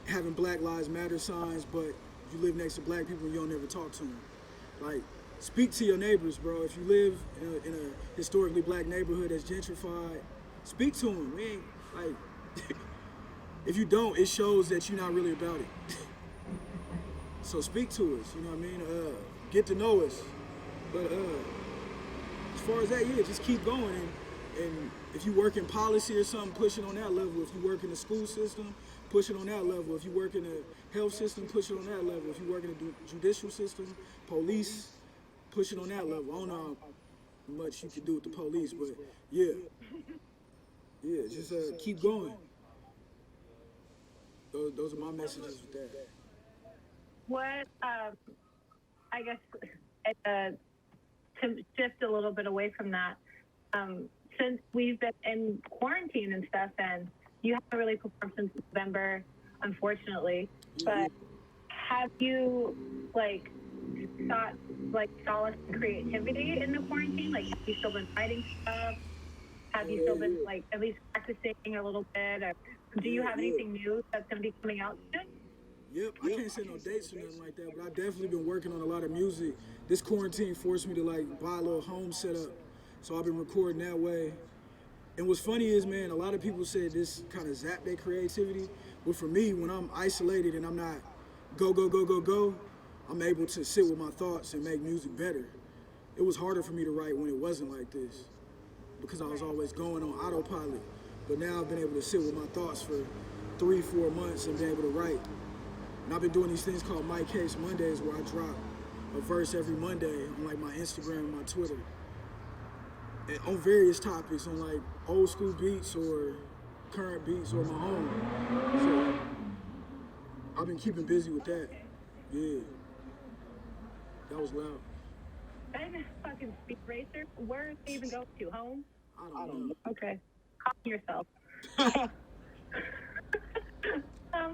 O: Having Black Lives Matter signs, but you live next to Black people and you don't ever talk to them. Like, speak to your neighbors, bro. If you live in a historically Black neighborhood that's gentrified, speak to them. We ain't, like, if you don't, it shows that you're not really about it. So speak to us, you know what I mean? Get to know us. But as far as that, yeah, just keep going. And if you work in policy or something, push it on that level. If you work in the school system, push it on that level. If you work in the health system, push it on that level. If you work in the judicial system, police, push it on that level. I don't know how much you can do with the police, but yeah. Yeah, just keep going. Those are my messages with that.
M: What, I guess, to shift a little bit away from that, since we've been in quarantine and stuff, and you haven't really performed since November, unfortunately, but have you, like, sought, like, solace and creativity in the quarantine? Like, have you still been writing stuff? Have you still been, like, at least practicing a little bit? Or do you have anything new that's going to be coming out soon?
O: Yep, I can't say no dates or nothing like that, but I've definitely been working on a lot of music. This quarantine forced me to, like, buy a little home setup, so I've been recording that way. And what's funny is, man, a lot of people said this kind of zapped their creativity, but for me, when I'm isolated and I'm not go, I'm able to sit with my thoughts and make music better. It was harder for me to write when it wasn't like this, because I was always going on autopilot. But now I've been able to sit with my thoughts for 3-4 months and been able to write. And I've been doing these things called My Case Mondays, where I drop a verse every Monday on, like, my Instagram and my Twitter. And on various topics, on, like, old school beats or current beats or my own. So I've been keeping busy with that. Yeah. That was loud.
M: That is a fucking speed racer. Where did they even go to? Home?
O: I don't know.
M: Okay. Calm yourself.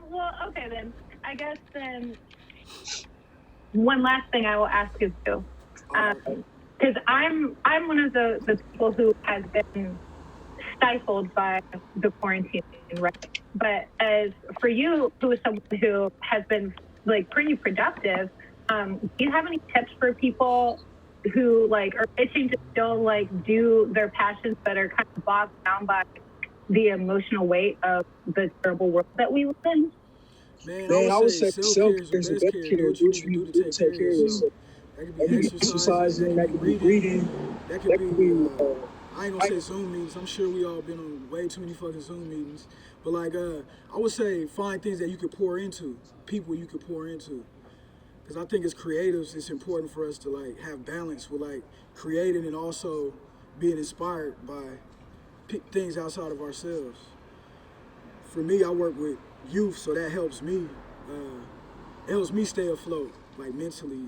M: Well, okay then. I guess then one last thing I will ask you too. Because I'm one of the people who has been stifled by the quarantine, right? But as for you, who is someone who has been like pretty productive, do you have any tips for people who like are itching to still like do their passions but are kind of bogged down by the emotional weight of the terrible world that we live in?
N: Man, I would say self-care is the best care. Do what you need to do to take care of yourself.
O: That
N: That could be exercising, that could be reading,
O: that could be I ain't gonna say Zoom meetings. I'm sure we all been on way too many fucking Zoom meetings. But like, I would say find things that you could pour into, people you could pour into. Because I think as creatives, it's important for us to like have balance with like creating and also being inspired by things outside of ourselves. For me, I work with youth, so that helps me. It helps me stay afloat, like mentally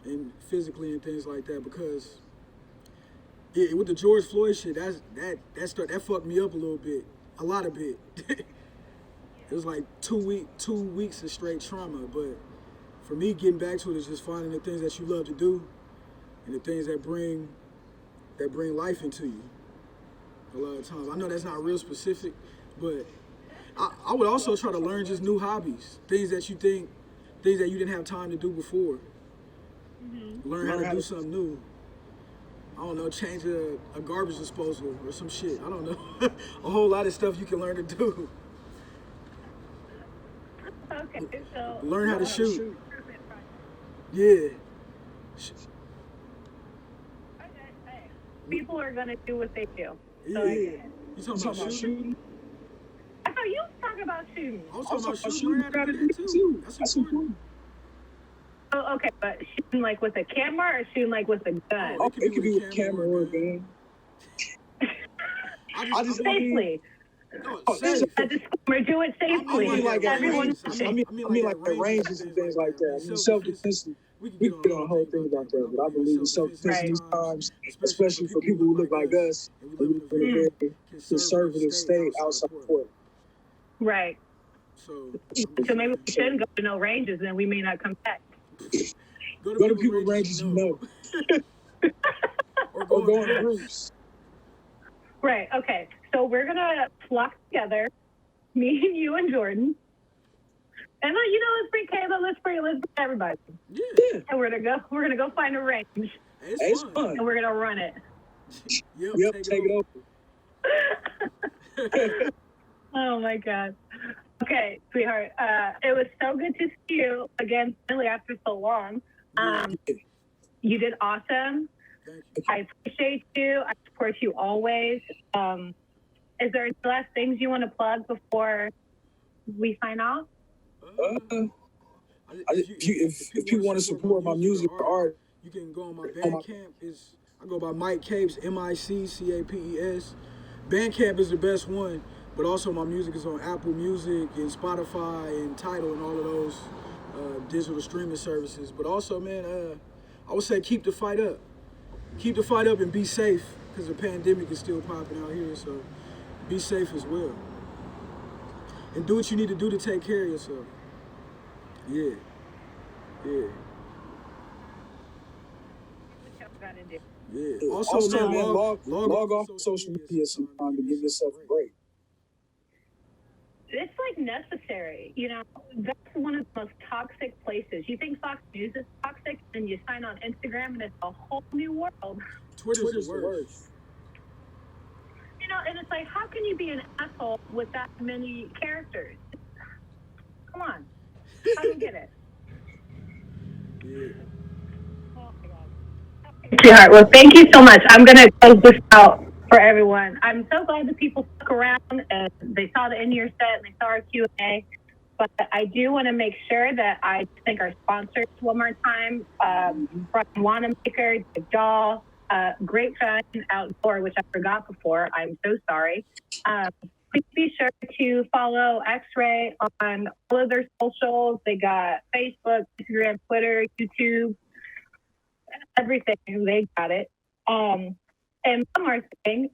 O: and physically and things like that. Because with the George Floyd shit, that fucked me up a lot of bit. It was like 2 weeks of straight trauma. But for me, getting back to it is just finding the things that you love to do and the things that bring life into you. A lot of times, I know that's not real specific, but I would also try to learn just new hobbies, things that you didn't have time to do before. Mm-hmm. Learn how to do something new. I don't know, change a garbage disposal or some shit. I don't know. A whole lot of stuff you can learn to do.
M: Okay, so
O: learn how to shoot. Yeah.
M: People are gonna do what they do. So
O: yeah. You talking about shooting?
M: I thought you were talking about shooting.
O: I was talking about shooting. Learn how to do that too. That's important.
M: Oh, okay, but shooting like with a camera or shooting like with a gun?
N: Oh, it could be with a camera or a gun.
O: I just
M: safely. A disclaimer, do it safely.
N: I mean like ranges and things like that. I mean, self-defense, we can get on a whole thing about that, but I believe in self-defense in these times, especially for people who look like us, who live in a very conservative state outside court.
M: Right. So maybe we shouldn't go to no ranges, and we may not come back.
N: Go to people ranges you know. Or go in groups.
M: Right, okay. So we're gonna flock together, me and you and Jordan. And let's bring Kayla, let's bring everybody.
O: Yeah.
M: And we're gonna go find a range.
N: It's fun.
M: And we're gonna run it.
N: Yep, take it over.
M: Oh my God. Okay, sweetheart. It was so good to see you again, finally after so long. You did awesome. I appreciate you. I support you always. Is there any last things you want to plug before we sign off?
N: If people want to support my music or art,
O: you can go on my Bandcamp. I go by Mike Capes, MICCAPES. Bandcamp is the best one, but also my music is on Apple Music and Spotify and Tidal and all of those digital streaming services. But also, man, I would say keep the fight up. Keep the fight up and be safe, because the pandemic is still popping out here, so be safe as well. And do what you need to do to take care of yourself. Yeah. Yeah. Also, man,
N: log off social media sometime to give yourself a break.
M: It's like necessary, that's one of the most toxic places. You think Fox News is toxic, and you sign on Instagram and it's a whole new world.
O: Twitter's the worst.
M: And it's like, how can you be an asshole with that many characters? Come on. I don't get it.
O: Yeah.
M: Oh my God. Sweetheart, well, thank you so much. I'm going to close this out for everyone. I'm so glad that people stuck around and they saw the end of your set and they saw our Q&A. But I do want to make sure that I thank our sponsors one more time. From Wanamaker, the Doll, Great Fun Outdoor, which I forgot before. I'm so sorry. please be sure to follow XRAY on all of their socials. They got Facebook, Instagram, Twitter, YouTube, everything. They got it. And one more thing,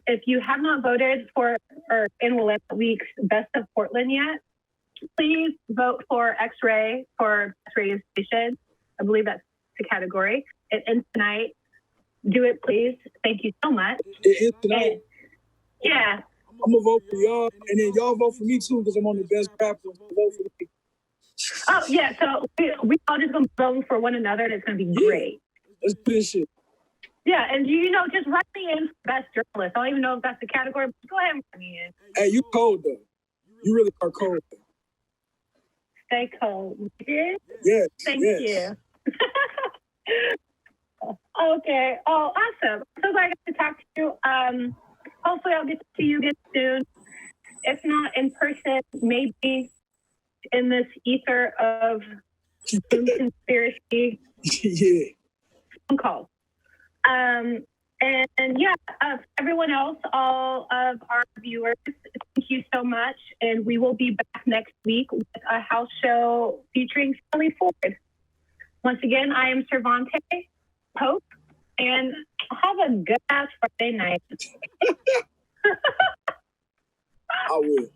M: if you have not voted for or in Willamette Week's Best of Portland yet, please vote for XRAY for Best Radio Station. I believe that's the category. It ends tonight. Do it, please. Thank you so much.
N: It ends tonight?
M: Yeah.
N: I'm going to vote for y'all, and then y'all vote for me, too, because I'm on the best rapper. Vote for me.
M: Oh, yeah. So we all just going to vote for one another, and it's going to be great.
N: Let's do this shit.
M: Yeah, and just write me in for Best Journalist. I don't even know if that's the category, but go ahead and write me in.
N: Hey, you cold, though. You really are cold.
M: Stay cold.
N: Yes.
M: Thank you. Okay. Oh, awesome. So glad I got to talk to you. Hopefully I'll get to see you again soon. If not in person, maybe in this ether of conspiracy.
N: Yeah.
M: Phone calls. And yeah, everyone else, all of our viewers, thank you so much. And we will be back next week with a house show featuring Sally Ford. Once again, I am Cervante Pope, and have a good ass Friday night.
N: I will.